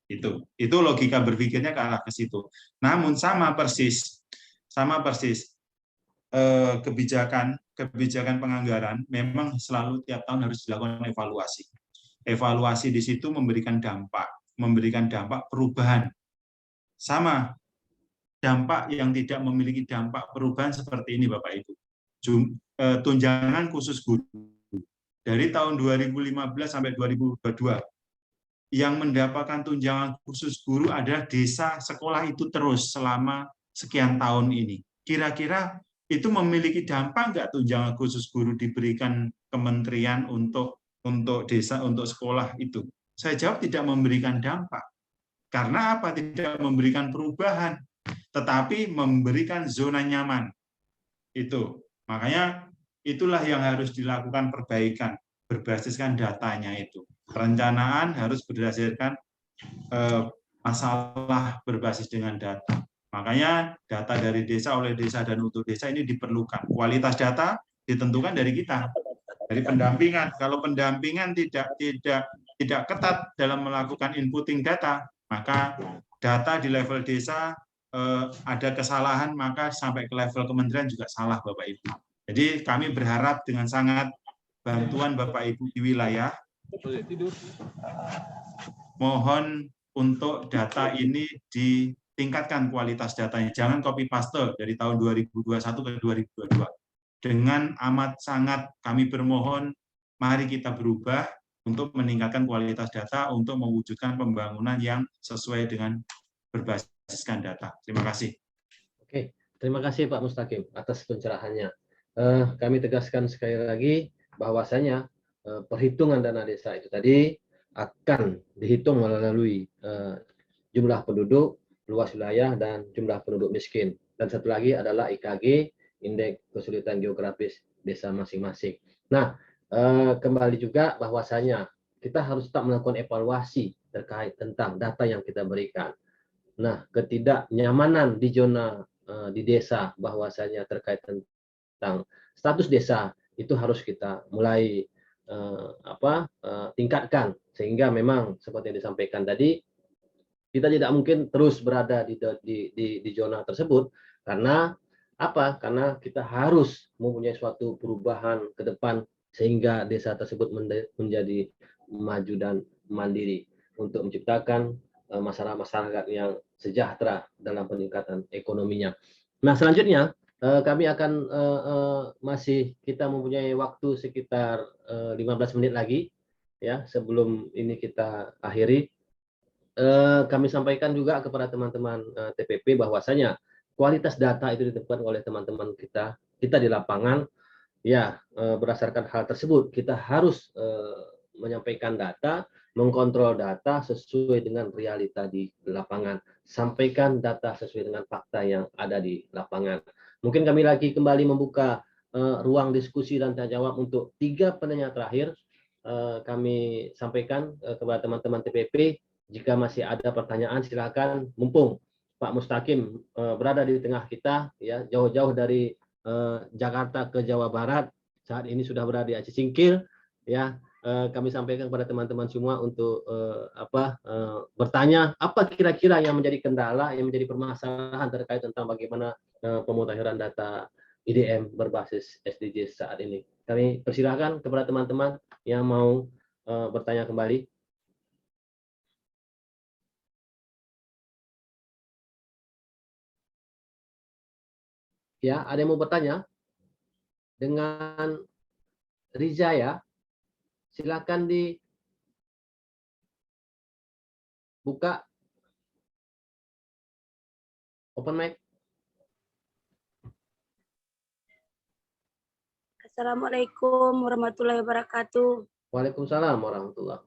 Itu logika berpikirnya ke arah ke situ. Namun sama persis kebijakan penganggaran memang selalu tiap tahun harus dilakukan evaluasi. Evaluasi di situ memberikan dampak perubahan. Sama dampak yang tidak memiliki dampak perubahan seperti ini Bapak Ibu. Tunjangan khusus guru. dari tahun 2015 sampai 2022. Yang mendapatkan tunjangan khusus guru adalah desa sekolah itu terus selama sekian tahun ini. Kira-kira itu memiliki dampak nggak tunjangan khusus guru diberikan kementerian untuk desa, untuk sekolah itu? Saya jawab tidak memberikan dampak. Karena apa? Tidak memberikan perubahan, tetapi memberikan zona nyaman. Itu. Makanya itulah yang harus dilakukan perbaikan, berbasiskan datanya itu. Perencanaan harus berdasarkan masalah berbasis dengan data. Makanya data dari desa, oleh desa, dan untuk desa ini diperlukan. Kualitas data ditentukan dari kita, dari pendampingan. Kalau pendampingan tidak ketat dalam melakukan inputting data, maka data di level desa ada kesalahan, maka sampai ke level kementerian juga salah, Bapak Ibu. Jadi kami berharap dengan sangat bantuan Bapak Ibu di wilayah, mohon untuk data ini ditingkatkan kualitas datanya. Jangan copy paste dari tahun 2021 ke 2022. Dengan amat sangat kami bermohon, mari kita berubah untuk meningkatkan kualitas data, untuk mewujudkan pembangunan yang sesuai dengan berbasiskan data. Terima kasih. Oke, terima kasih Pak Mustaqim atas pencerahannya. Kami tegaskan sekali lagi bahwasanya perhitungan dana desa itu tadi akan dihitung melalui jumlah penduduk, luas wilayah, dan jumlah penduduk miskin. Dan satu lagi adalah IKG, indeks kesulitan geografis desa masing-masing. Nah, kembali juga bahwasanya kita harus tetap melakukan evaluasi terkait tentang data yang kita berikan. Nah, ketidaknyamanan di zona di desa bahwasanya terkait tentang status desa itu harus kita mulai tingkatkan, sehingga memang seperti yang disampaikan tadi, kita tidak mungkin terus berada di zona tersebut. Karena apa? Karena kita harus mempunyai suatu perubahan ke depan sehingga desa tersebut menjadi maju dan mandiri untuk menciptakan masyarakat yang sejahtera dalam peningkatan ekonominya. Nah, selanjutnya kami akan kita mempunyai waktu sekitar 15 menit lagi ya sebelum ini kita akhiri. Kami sampaikan juga kepada teman-teman TPP bahwasanya kualitas data itu ditentukan oleh teman-teman kita di lapangan. Ya, berdasarkan hal tersebut kita harus menyampaikan data, mengkontrol data sesuai dengan realita di lapangan. Sampaikan data sesuai dengan fakta yang ada di lapangan. Mungkin kami lagi kembali membuka ruang diskusi dan tanya jawab untuk 3 penanya terakhir. Kami sampaikan kepada teman-teman TPP, jika masih ada pertanyaan silakan, mumpung Pak Mustaqim berada di tengah kita, ya jauh-jauh dari Jakarta ke Jawa Barat, saat ini sudah berada di Aceh Singkil, ya. Kami sampaikan kepada teman-teman semua untuk bertanya apa kira-kira yang menjadi kendala, yang menjadi permasalahan terkait tentang bagaimana pemutahiran data IDM berbasis SDGs saat ini. Kami persilahkan kepada teman-teman yang mau bertanya kembali. Ya, ada yang mau bertanya? Dengan Riza ya. Silakan dibuka open mic. Assalamualaikum warahmatullahi wabarakatuh. Waalaikumsalam warahmatullahi.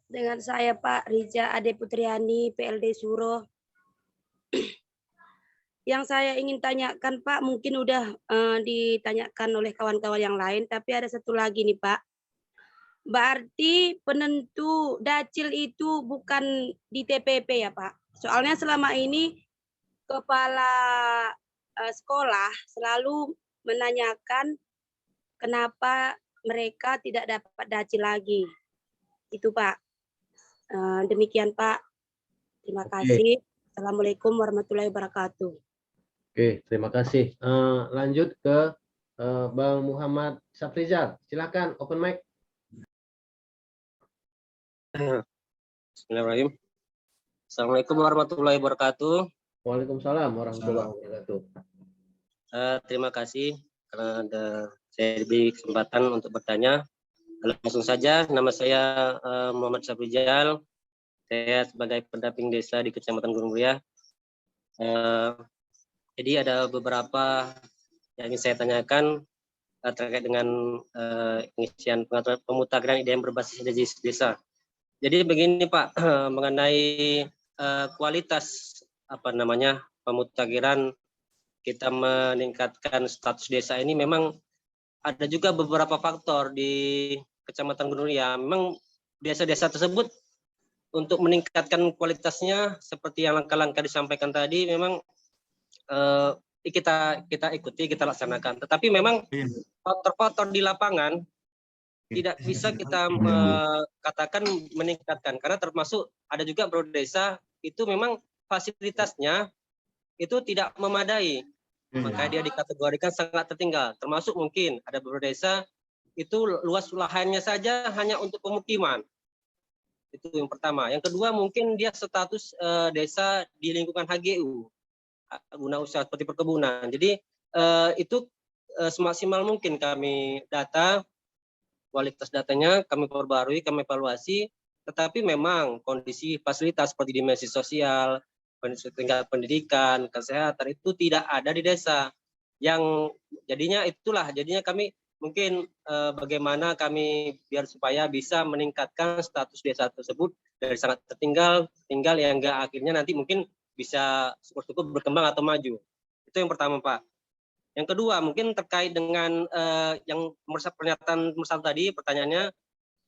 Dengan saya Pak Riza Ade Putriani, PLD Suro. Yang saya ingin tanyakan Pak, mungkin udah ditanyakan oleh kawan-kawan yang lain, tapi ada satu lagi nih Pak. Berarti penentu dacil itu bukan di TPP ya Pak? Soalnya selama ini kepala sekolah selalu menanyakan kenapa mereka tidak dapat dacil lagi. Itu Pak. Demikian Pak. Terima kasih. Assalamualaikum warahmatullahi wabarakatuh. Oke, terima kasih. Lanjut ke Bang Muhammad Safrizal. Silakan open mic. Bismillahirrahmanirrahim. Assalamualaikum warahmatullahi wabarakatuh. Waalaikumsalam warahmatullahi wabarakatuh. Terima kasih karena saya diberi kesempatan untuk bertanya. Langsung saja, nama saya Muhammad Syafrijal. Saya sebagai pendamping desa di Kecamatan Gunung Muria. Jadi ada beberapa yang ingin saya tanyakan terkait dengan pengisian pengaturan pemutakhiran IDM berbasis desa. Jadi begini Pak, mengenai kualitas pemutakhiran kita meningkatkan status desa ini memang ada juga beberapa faktor di Kecamatan Gunung Muria. Memang desa-desa tersebut untuk meningkatkan kualitasnya seperti yang langkah-langkah disampaikan tadi memang kita ikuti, kita laksanakan. Tetapi memang faktor-faktor di lapangan tidak bisa kita katakan meningkatkan, karena termasuk ada juga beberapa desa itu memang fasilitasnya itu tidak memadai, maka dia dikategorikan sangat tertinggal. Termasuk mungkin ada beberapa desa itu luas lahannya saja hanya untuk pemukiman. Itu yang pertama. Yang kedua mungkin dia status desa di lingkungan HGU, guna usaha seperti perkebunan. Jadi itu semaksimal mungkin kami data, kualitas datanya kami perbarui, kami evaluasi, tetapi memang kondisi fasilitas seperti dimensi sosial, tingkat pendidikan, kesehatan itu tidak ada di desa. Yang jadinya kami mungkin bagaimana kami biar supaya bisa meningkatkan status desa tersebut dari sangat tertinggal yang enggak akhirnya nanti mungkin bisa syukur-syukur berkembang atau maju. Itu yang pertama Pak. Yang kedua mungkin terkait dengan yang pernyataan Mursal tadi, pertanyaannya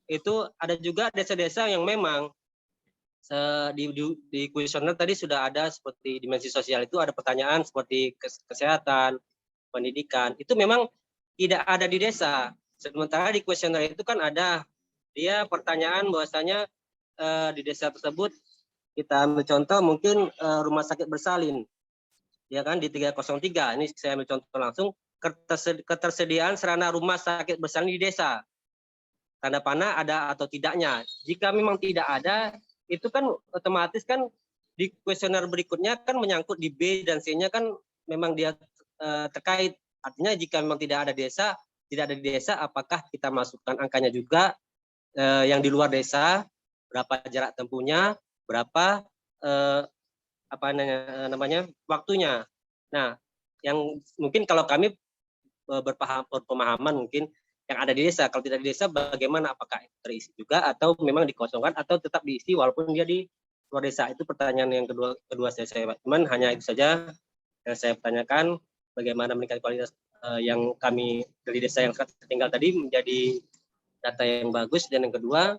itu ada juga desa-desa yang memang di kuesioner tadi sudah ada seperti dimensi sosial, itu ada pertanyaan seperti kesehatan, pendidikan, itu memang tidak ada di desa. Sementara di kuesioner itu kan ada dia pertanyaan bahwasanya di desa tersebut kita ambil contoh mungkin rumah sakit bersalin, ya kan di 303. Ini saya ambil contoh langsung ketersediaan sarana rumah sakit bersalin di desa. Tanda panah ada atau tidaknya. Jika memang tidak ada, itu kan otomatis kan di kuesioner berikutnya kan menyangkut di B dan C-nya kan memang dia terkait. Artinya jika memang tidak ada di desa, apakah kita masukkan angkanya juga yang di luar desa, berapa jarak tempuhnya, berapa waktunya. Nah, yang mungkin kalau kami berpemahaman mungkin yang ada di desa, kalau tidak di desa bagaimana, apakah terisi juga atau memang dikosongkan atau tetap diisi walaupun dia di luar desa. Itu pertanyaan yang kedua saya cuman hanya itu saja yang saya tanyakan, bagaimana meningkatkan kualitas yang kami dari desa yang tertinggal tadi menjadi data yang bagus. Dan yang kedua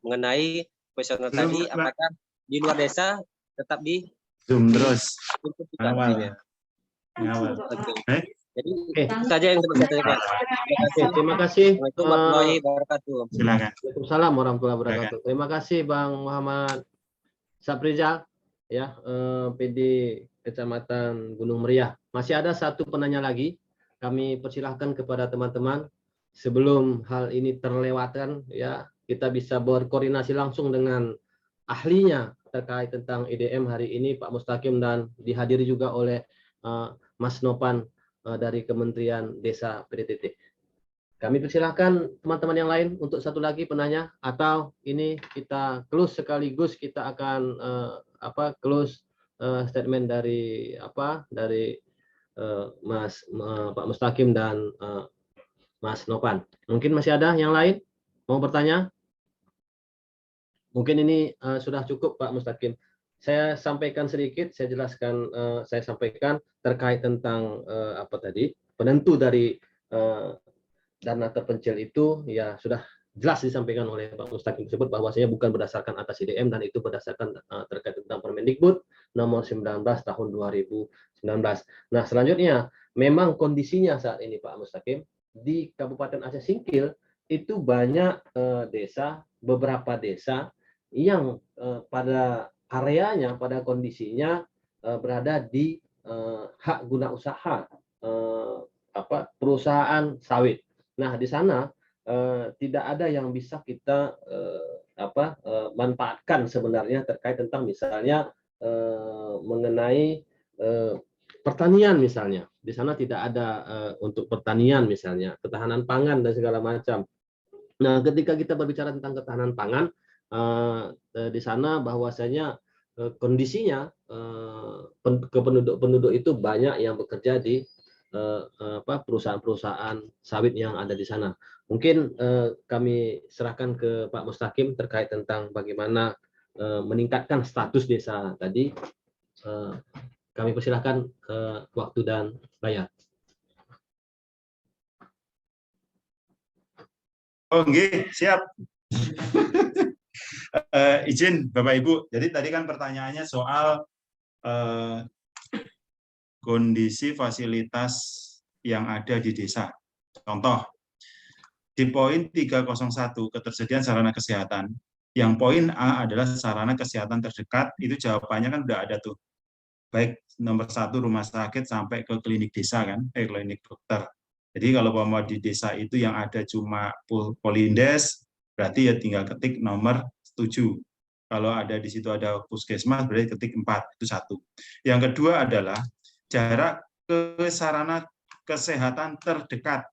mengenai kuesioner tadi, apakah di luar desa tetap di Zoom terus awal. Oke. Jadi itu saja yang saya tanyakan. Terima kasih. Assalamualaikum warahmatullahi wabarakatuh. Silakan. Waalaikumsalam warahmatullahi wabarakatuh. Terima kasih Bang Muhammad Syafrijal, ya, PD Kecamatan Gunung Meriah. Masih ada satu penanya lagi. Kami persilahkan kepada teman-teman sebelum hal ini terlewatkan, ya, kita bisa berkoordinasi langsung dengan ahlinya terkait tentang IDM hari ini, Pak Mustaqim, dan dihadiri juga oleh Mas Nopan dari Kementerian Desa PDTT. Kami persilahkan teman-teman yang lain untuk satu lagi penanya, atau ini kita close sekaligus, kita akan close statement dari Pak Mustaqim dan Mas Nopan. Mungkin masih ada yang lain mau bertanya? Mungkin ini sudah cukup Pak Mustaqim. Saya sampaikan sedikit, saya jelaskan, saya sampaikan terkait tentang penentu dari dana terpencil itu, ya sudah jelas disampaikan oleh Pak Mustaqim tersebut bahwasanya bukan berdasarkan atas IDM, dan itu berdasarkan terkait tentang Permendikbud nomor 19 tahun 2019. Nah, selanjutnya memang kondisinya saat ini Pak Mustaqim di Kabupaten Aceh Singkil itu banyak beberapa desa yang pada areanya, pada kondisinya berada di hak guna usaha perusahaan sawit. Nah, di sana tidak ada yang bisa kita manfaatkan sebenarnya terkait tentang misalnya mengenai pertanian misalnya. di sana tidak ada untuk pertanian misalnya, ketahanan pangan dan segala macam. Nah, ketika kita berbicara tentang ketahanan pangan, di sana bahwasanya kondisinya penduduk itu banyak yang bekerja di perusahaan-perusahaan sawit yang ada di sana. Mungkin kami serahkan ke Pak Mustaqim terkait tentang bagaimana meningkatkan status desa tadi. Kami persilahkan waktu dan layar. Oh, nggih, siap. Izin Bapak Ibu. Jadi tadi kan pertanyaannya soal kondisi fasilitas yang ada di desa. Contoh, di poin 301 ketersediaan sarana kesehatan, yang poin A adalah sarana kesehatan terdekat, itu jawabannya kan udah ada tuh. Baik nomor 1 rumah sakit sampai ke klinik desa kan, klinik dokter. Jadi kalau mau di desa itu yang ada cuma Polindes, berarti ya tinggal ketik nomor 7. Kalau ada di situ ada puskesmas, berarti ketik 4, itu 1. Yang kedua adalah jarak ke sarana kesehatan terdekat.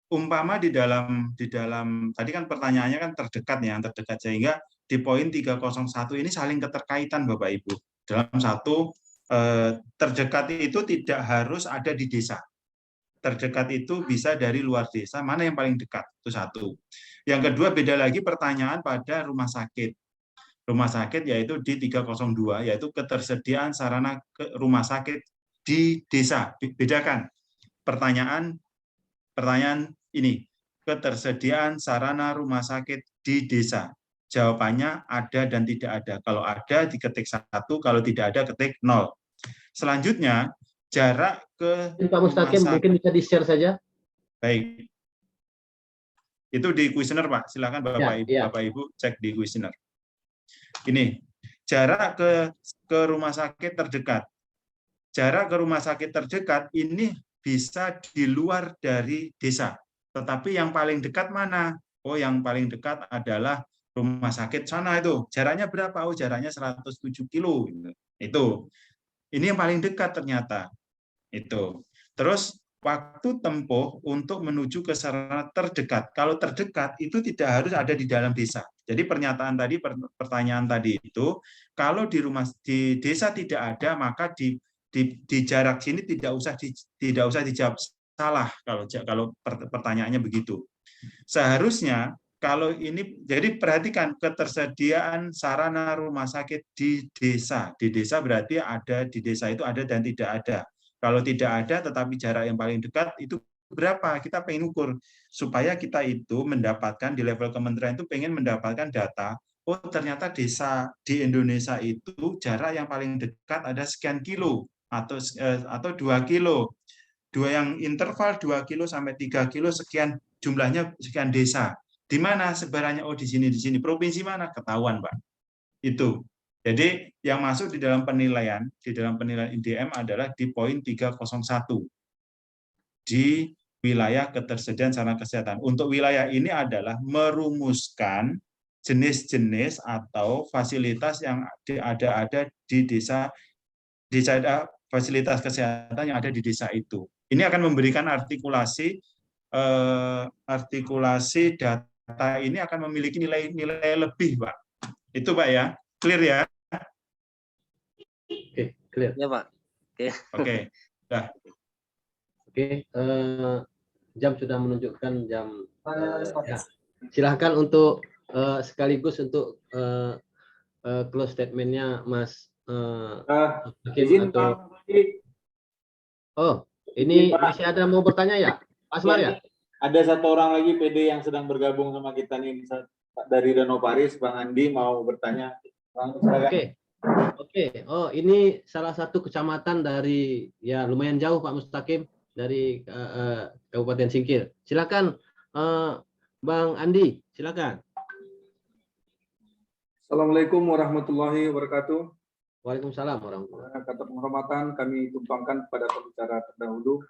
Umpama di dalam tadi kan pertanyaannya kan terdekat ya, yang terdekat, sehingga di poin 301 ini saling keterkaitan Bapak Ibu. Dalam satu terdekat itu tidak harus ada di desa. Terdekat itu bisa dari luar desa, mana yang paling dekat, itu 1. Yang kedua, beda lagi pertanyaan pada rumah sakit. Rumah sakit yaitu di 302, yaitu ketersediaan sarana rumah sakit di desa. Bedakan pertanyaan ini, ketersediaan sarana rumah sakit di desa. Jawabannya ada dan tidak ada. Kalau ada diketik 1, kalau tidak ada ketik 0. Selanjutnya, jarak ke Pak Mustaqim mungkin bisa di-share saja. Baik. Itu di kuesioner, Pak. Silakan Bapak Ibu cek di kuesioner. Ini, jarak ke rumah sakit terdekat. Jarak ke rumah sakit terdekat ini bisa di luar dari desa. Tetapi yang paling dekat mana? Oh, yang paling dekat adalah rumah sakit sana itu. Jaraknya berapa? Oh, jaraknya 107 kilo. Itu. Ini yang paling dekat ternyata. Itu. Terus waktu tempuh untuk menuju ke sarana terdekat. Kalau terdekat itu tidak harus ada di dalam desa. Jadi pertanyaan tadi itu, kalau di desa tidak ada, maka di jarak sini tidak usah dijawab salah kalau pertanyaannya begitu. Seharusnya kalau ini, jadi perhatikan ketersediaan sarana rumah sakit di desa. Di desa berarti ada, di desa itu ada dan tidak ada. Kalau tidak ada tetapi jarak yang paling dekat itu berapa? Kita pengen ukur supaya kita itu mendapatkan di level kementerian itu pengen mendapatkan data. Oh, ternyata desa di Indonesia itu jarak yang paling dekat ada sekian kilo atau 2 kilo. Yang interval 2 kilo sampai 3 kilo sekian jumlahnya sekian desa. Di mana sebarannya? Oh, di sini. Provinsi mana? Ketahuan, Pak. Itu. Jadi yang masuk di dalam penilaian IDM adalah di poin 301 di wilayah ketersediaan sarana kesehatan. Untuk wilayah ini adalah merumuskan jenis-jenis atau fasilitas yang ada di desa fasilitas kesehatan yang ada di desa itu. Ini akan memberikan artikulasi data ini akan memiliki nilai lebih, Pak. Itu, Pak ya. Clear ya? Oke, clear. Ya, Pak. Oke. Dah. Oke, jam sudah menunjukkan jam. Ya. Silahkan untuk sekaligus untuk close statement-nya Mas izin atau... Pak. Oh, ini masih ada mau bertanya ya? Mas Maria? Ada satu orang lagi PD yang sedang bergabung sama kita nih, dari Danau Paris, Bang Andi mau bertanya. Oke. Oh, ini salah satu kecamatan dari, ya lumayan jauh Pak Mustaqim, dari Kabupaten Singkil. Silakan Bang Andi, silakan. Assalamualaikum warahmatullahi wabarakatuh. Waalaikumsalam warahmatullahi wabarakatuh. Kata penghormatan kami tumpangkan kepada pembicara terdahulu.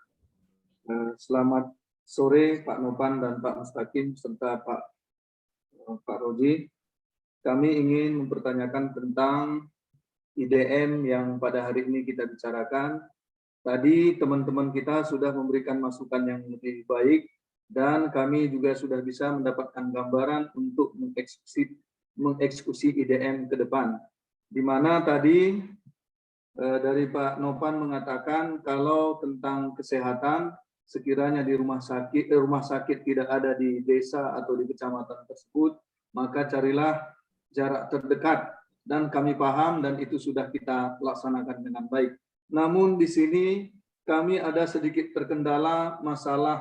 Selamat sore Pak Novan dan Pak Mustaqim serta Pak Roji. Kami ingin mempertanyakan tentang IDM yang pada hari ini kita bicarakan, Tadi teman-teman kita sudah memberikan masukan yang lebih baik dan kami juga sudah bisa mendapatkan gambaran untuk mengeksekusi IDM ke depan. Di mana tadi dari Pak Nopan mengatakan kalau tentang kesehatan sekiranya di rumah sakit tidak ada di desa atau di kecamatan tersebut, maka carilah jarak terdekat, dan kami paham dan itu sudah kita laksanakan dengan baik. Namun di sini kami ada sedikit terkendala masalah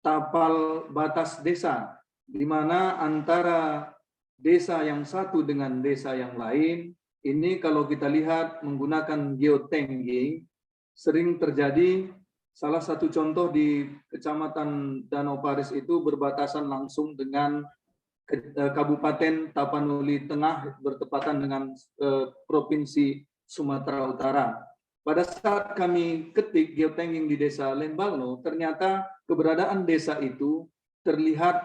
tapal batas desa, di mana antara desa yang satu dengan desa yang lain, ini kalau kita lihat menggunakan geotagging, sering terjadi. Salah satu contoh di Kecamatan Danau Paris itu berbatasan langsung dengan Kabupaten Tapanuli Tengah bertepatan dengan Provinsi Sumatera Utara. Pada saat kami ketik geotagging di desa Lembalno, ternyata keberadaan desa itu terlihat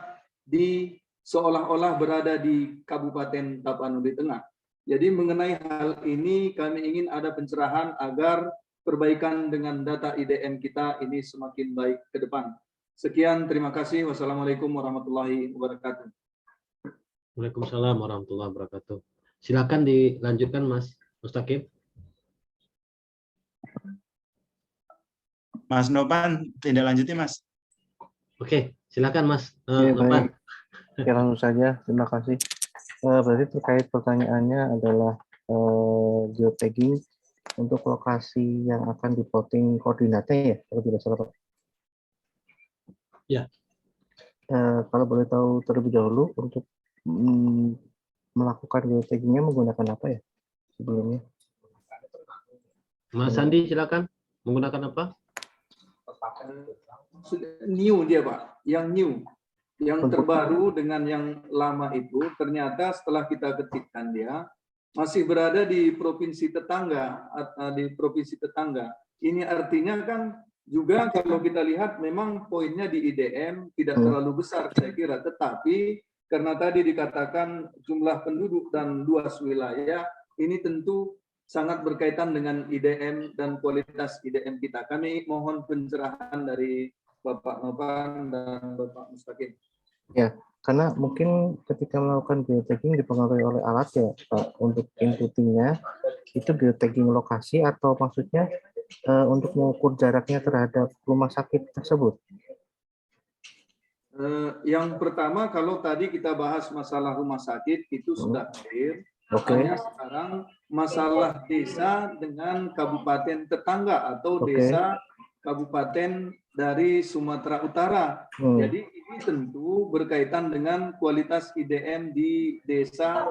seolah-olah berada di Kabupaten Tapanuli Tengah. Jadi mengenai hal ini kami ingin ada pencerahan agar perbaikan dengan data IDM kita ini semakin baik ke depan. Sekian, terima kasih. Wassalamualaikum warahmatullahi wabarakatuh. Waalaikumsalam warahmatullahi wabarakatuh. Silakan dilanjutkan Mas Mustaqim. Mas Nopan, tindak lanjuti Mas. Oke, silakan Mas Baik. Nopan. Ya, langsung saja. Terima kasih. Berarti terkait pertanyaannya adalah geotagging untuk lokasi yang akan diplotting koordinatnya ya, kalau tidak salah Pak. Ya. Kalau boleh tahu terlebih dahulu untuk melakukan geotaggingnya menggunakan apa ya sebelumnya? Mas Sandi silakan, menggunakan apa? New dia Pak, yang new. Yang terbaru dengan yang lama itu ternyata setelah kita ketikkan dia masih berada di provinsi tetangga, Ini artinya kan juga kalau kita lihat memang poinnya di IDM tidak terlalu besar saya kira, tetapi karena tadi dikatakan jumlah penduduk dan luas wilayah, ini tentu sangat berkaitan dengan IDM dan kualitas IDM kita. Kami mohon pencerahan dari Bapak Nopan dan Bapak Mustaqim. Ya, karena mungkin ketika melakukan geotagging dipengaruhi oleh alat ya Pak, untuk inputtingnya itu geotagging lokasi atau maksudnya untuk mengukur jaraknya terhadap rumah sakit tersebut? Yang pertama kalau tadi kita bahas masalah rumah sakit itu sudah clear. Hanya sekarang masalah desa dengan kabupaten tetangga atau desa kabupaten dari Sumatera Utara. Jadi ini tentu berkaitan dengan kualitas IDM di desa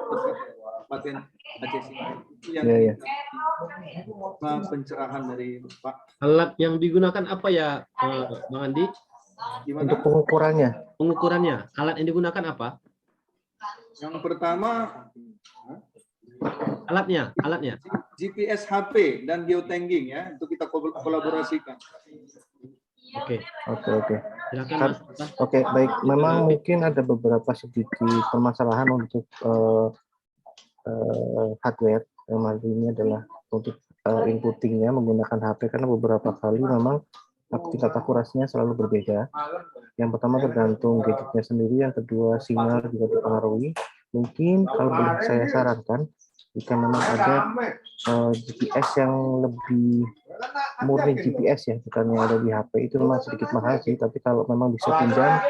Kabupaten Aceh Singkil. Itu yang pencerahan dari Pak. Alat yang digunakan apa ya, Bang Andi? Gimana? Untuk pengukurannya. Pengukurannya, alat yang digunakan apa? Yang pertama alatnya GPS HP dan geotagging ya, untuk kita kolaborasikan. Oke. Silakan, Mas. Oke, baik. Memang mungkin ada beberapa sedikit permasalahan untuk hardware. Hal ini adalah untuk inputtingnya menggunakan HP karena beberapa kali memang tingkat akurasinya selalu berbeda. Yang pertama tergantung gadgetnya sendiri, yang kedua sinyal juga dipengaruhi. Mungkin kalau boleh saya sarankan, jika memang ada GPS yang lebih murni GPS ya, bukan yang ada di HP, itu memang sedikit mahal sih, tapi kalau memang bisa pinjam,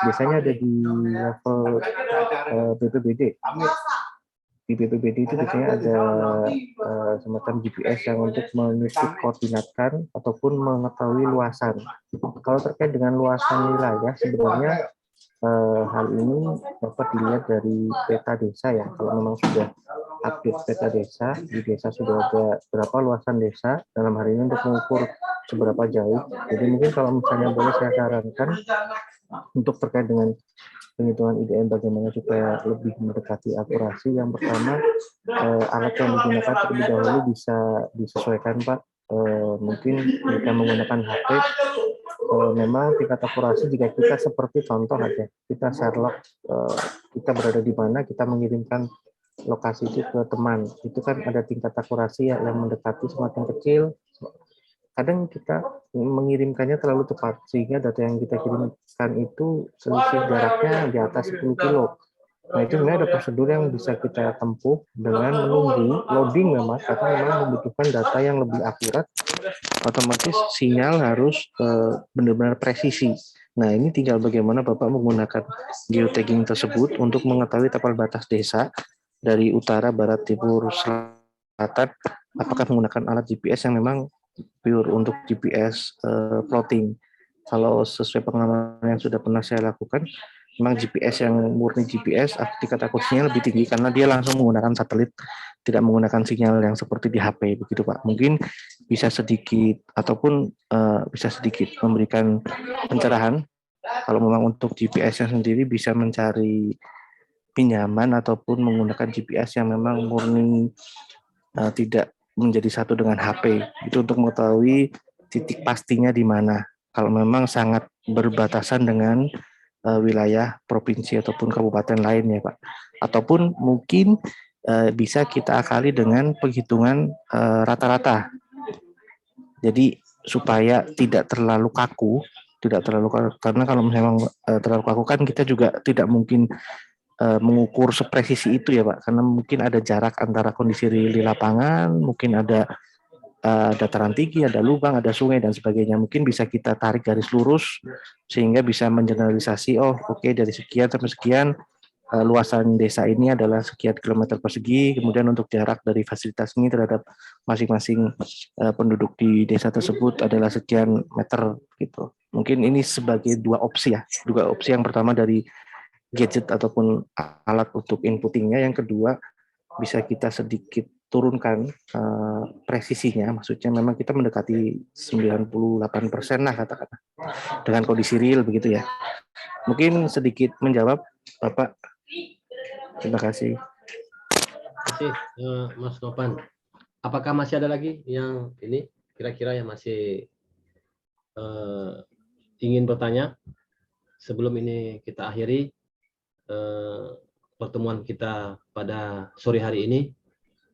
biasanya ada di level BPBD. Di BPBD itu biasanya ada semacam GPS yang untuk menyusun koordinatkan ataupun mengetahui luasan. Kalau terkait dengan luasan wilayah, sebenarnya hal ini dapat dilihat dari peta desa ya. Kalau memang sudah update peta desa, di desa sudah ada berapa luasan desa, dalam hari ini untuk mengukur seberapa jauh. Jadi mungkin kalau misalnya boleh saya sarankan untuk terkait dengan penghitungan IDM bagaimana supaya lebih mendekati akurasi. Yang pertama, alat yang digunakan terlebih dahulu bisa disesuaikan Pak. Mungkin jika menggunakan HP, memang tingkat akurasi jika kita seperti contoh aja, kita Sherlock, kita berada di mana, kita mengirimkan lokasi itu ke teman, itu kan ada tingkat akurasi ya, yang mendekati semakin kecil kadang kita mengirimkannya terlalu tepat sehingga data yang kita kirimkan itu selisih jaraknya di atas 10 kilo. Nah, itu sebenarnya ada prosedur yang bisa kita tempuh dengan menunggu loading memang, karena memang membutuhkan data yang lebih akurat, otomatis sinyal harus benar-benar presisi. Nah, ini tinggal bagaimana Bapak menggunakan geotagging tersebut untuk mengetahui tapal batas desa dari utara, barat, timur, selatan, apakah menggunakan alat GPS yang memang pure untuk GPS plotting. Kalau sesuai pengalaman yang sudah pernah saya lakukan, memang GPS yang murni GPS, tingkat akurasinya lebih tinggi karena dia langsung menggunakan satelit, tidak menggunakan sinyal yang seperti di HP, begitu Pak. Mungkin bisa sedikit ataupun bisa sedikit memberikan pencerahan. Kalau memang untuk GPS-nya sendiri bisa mencari pinjaman ataupun menggunakan GPS yang memang murni tidak menjadi satu dengan HP. Itu untuk mengetahui titik pastinya di mana. Kalau memang sangat berbatasan dengan wilayah provinsi ataupun kabupaten lain ya Pak. Ataupun mungkin bisa kita akali dengan penghitungan rata-rata. Jadi supaya tidak terlalu kaku, karena kalau memang terlalu kaku kan kita juga tidak mungkin mengukur sepresisi itu ya Pak, karena mungkin ada jarak antara kondisi di lapangan, mungkin ada dataran tinggi, ada lubang, ada sungai dan sebagainya. Mungkin bisa kita tarik garis lurus sehingga bisa mengeneralisasi, oh oke, dari sekian sampai sekian luasan desa ini adalah sekian kilometer persegi, kemudian untuk jarak dari fasilitas ini terhadap masing-masing penduduk di desa tersebut adalah sekian meter gitu. Mungkin ini sebagai dua opsi ya. Dua opsi, yang pertama dari gadget ataupun alat untuk inputtingnya, yang kedua bisa kita sedikit turunkan presisinya, maksudnya memang kita mendekati 98% lah katakanlah dengan kondisi real begitu ya. Mungkin sedikit menjawab Bapak. Terima kasih. Terima kasih Mas Nopan. Apakah masih ada lagi yang ini kira-kira yang masih ingin bertanya? Sebelum ini kita akhiri pertemuan kita pada sore hari ini.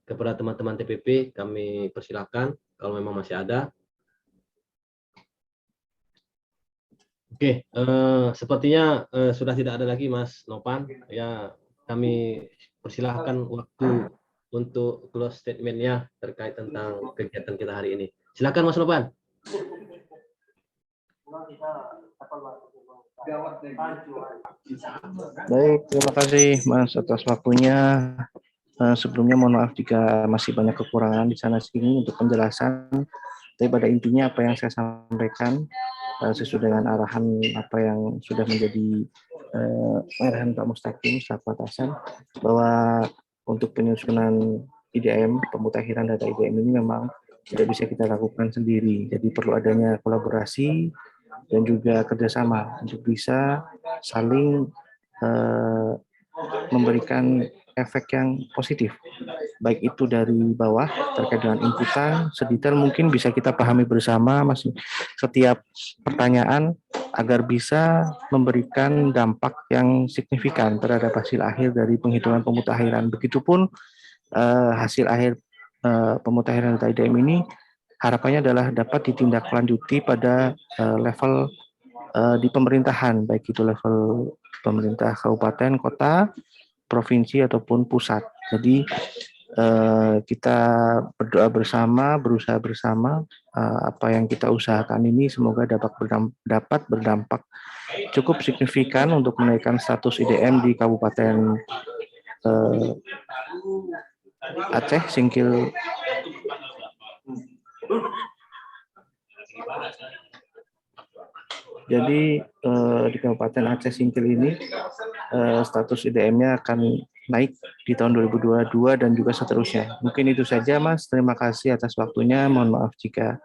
Kepada teman-teman TPP kami persilakan kalau memang masih ada. Oke, sepertinya sudah tidak ada lagi Mas Nopan. Ya, kami persilahkan waktu untuk close statement-nya terkait tentang kegiatan kita hari ini. Silakan Mas Nopan. Baik, terima kasih Mas atas waktunya. Sebelumnya mohon maaf jika masih banyak kekurangan di sana sini untuk penjelasan. Tapi pada intinya apa yang saya sampaikan sesuai dengan arahan apa yang sudah menjadi arahan Pak Mustaqim staf atasan, bahwa untuk penyusunan IDM, pemutakhiran data IDM ini memang tidak bisa kita lakukan sendiri. Jadi perlu adanya kolaborasi dan juga kerjasama untuk bisa saling memberikan efek yang positif, baik itu dari bawah terkait dengan inputan sedetail mungkin bisa kita pahami bersama masih setiap pertanyaan agar bisa memberikan dampak yang signifikan terhadap hasil akhir dari penghitungan pemutakhiran. Begitupun hasil akhir pemutakhiran data IDM ini harapannya adalah dapat ditindaklanjuti pada level di pemerintahan, baik itu level pemerintah kabupaten, kota, provinsi ataupun pusat. Jadi kita berdoa bersama, berusaha bersama, apa yang kita usahakan ini semoga dapat berdampak cukup signifikan untuk menaikkan status IDM di Kabupaten Aceh Singkil. Jadi di Kabupaten Aceh Singkil ini status IDM-nya akan naik di tahun 2022 dan juga seterusnya. Mungkin itu saja Mas, terima kasih atas waktunya. Mohon maaf jika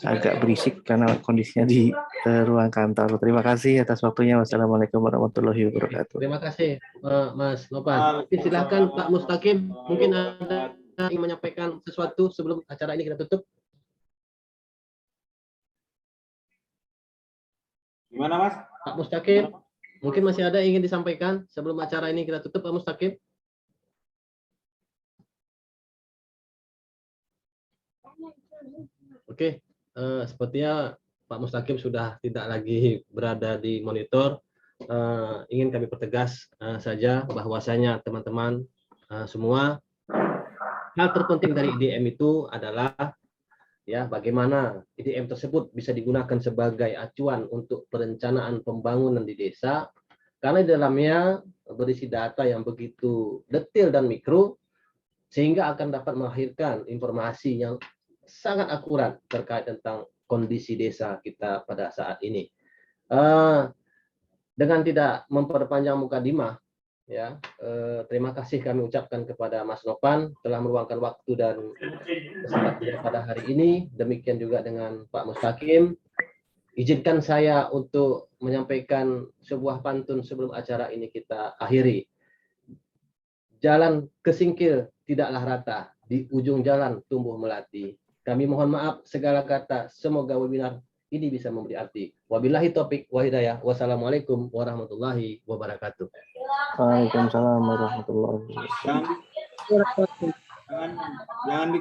agak berisik karena kondisinya di ruang kantor. Terima kasih atas waktunya. Wassalamualaikum warahmatullahi wabarakatuh. Terima kasih Mas Nopan. Silakan Pak Mustaqim, mungkin ada yang menyampaikan sesuatu sebelum acara ini kita tutup. Gimana Mas? Pak Mustaqim, mungkin masih ada yang ingin disampaikan sebelum acara ini kita tutup, Pak Mustaqim. Oke, sepertinya Pak Mustaqim sudah tidak lagi berada di monitor. Ingin kami pertegas saja bahwasanya teman-teman semua, hal terpenting dari IDM itu adalah ya bagaimana IDM tersebut bisa digunakan sebagai acuan untuk perencanaan pembangunan di desa, karena di dalamnya berisi data yang begitu detail dan mikro sehingga akan dapat melahirkan informasi yang sangat akurat terkait tentang kondisi desa kita pada saat ini. Dengan tidak memperpanjang mukadimah, ya, terima kasih kami ucapkan kepada Mas Nopan telah meluangkan waktu dan kesempatan pada hari ini. Demikian juga dengan Pak Mustaqim. Izinkan saya untuk menyampaikan sebuah pantun sebelum acara ini kita akhiri. Jalan kesingkil tidaklah rata, di ujung jalan tumbuh melati. Kami mohon maaf segala kata, semoga webinar ini bisa memberi arti. Wabillahi taufik wa hidayah. Wassalamualaikum warahmatullahi wabarakatuh. Waalaikumsalam warahmatullahi wabarakatuh. Jangan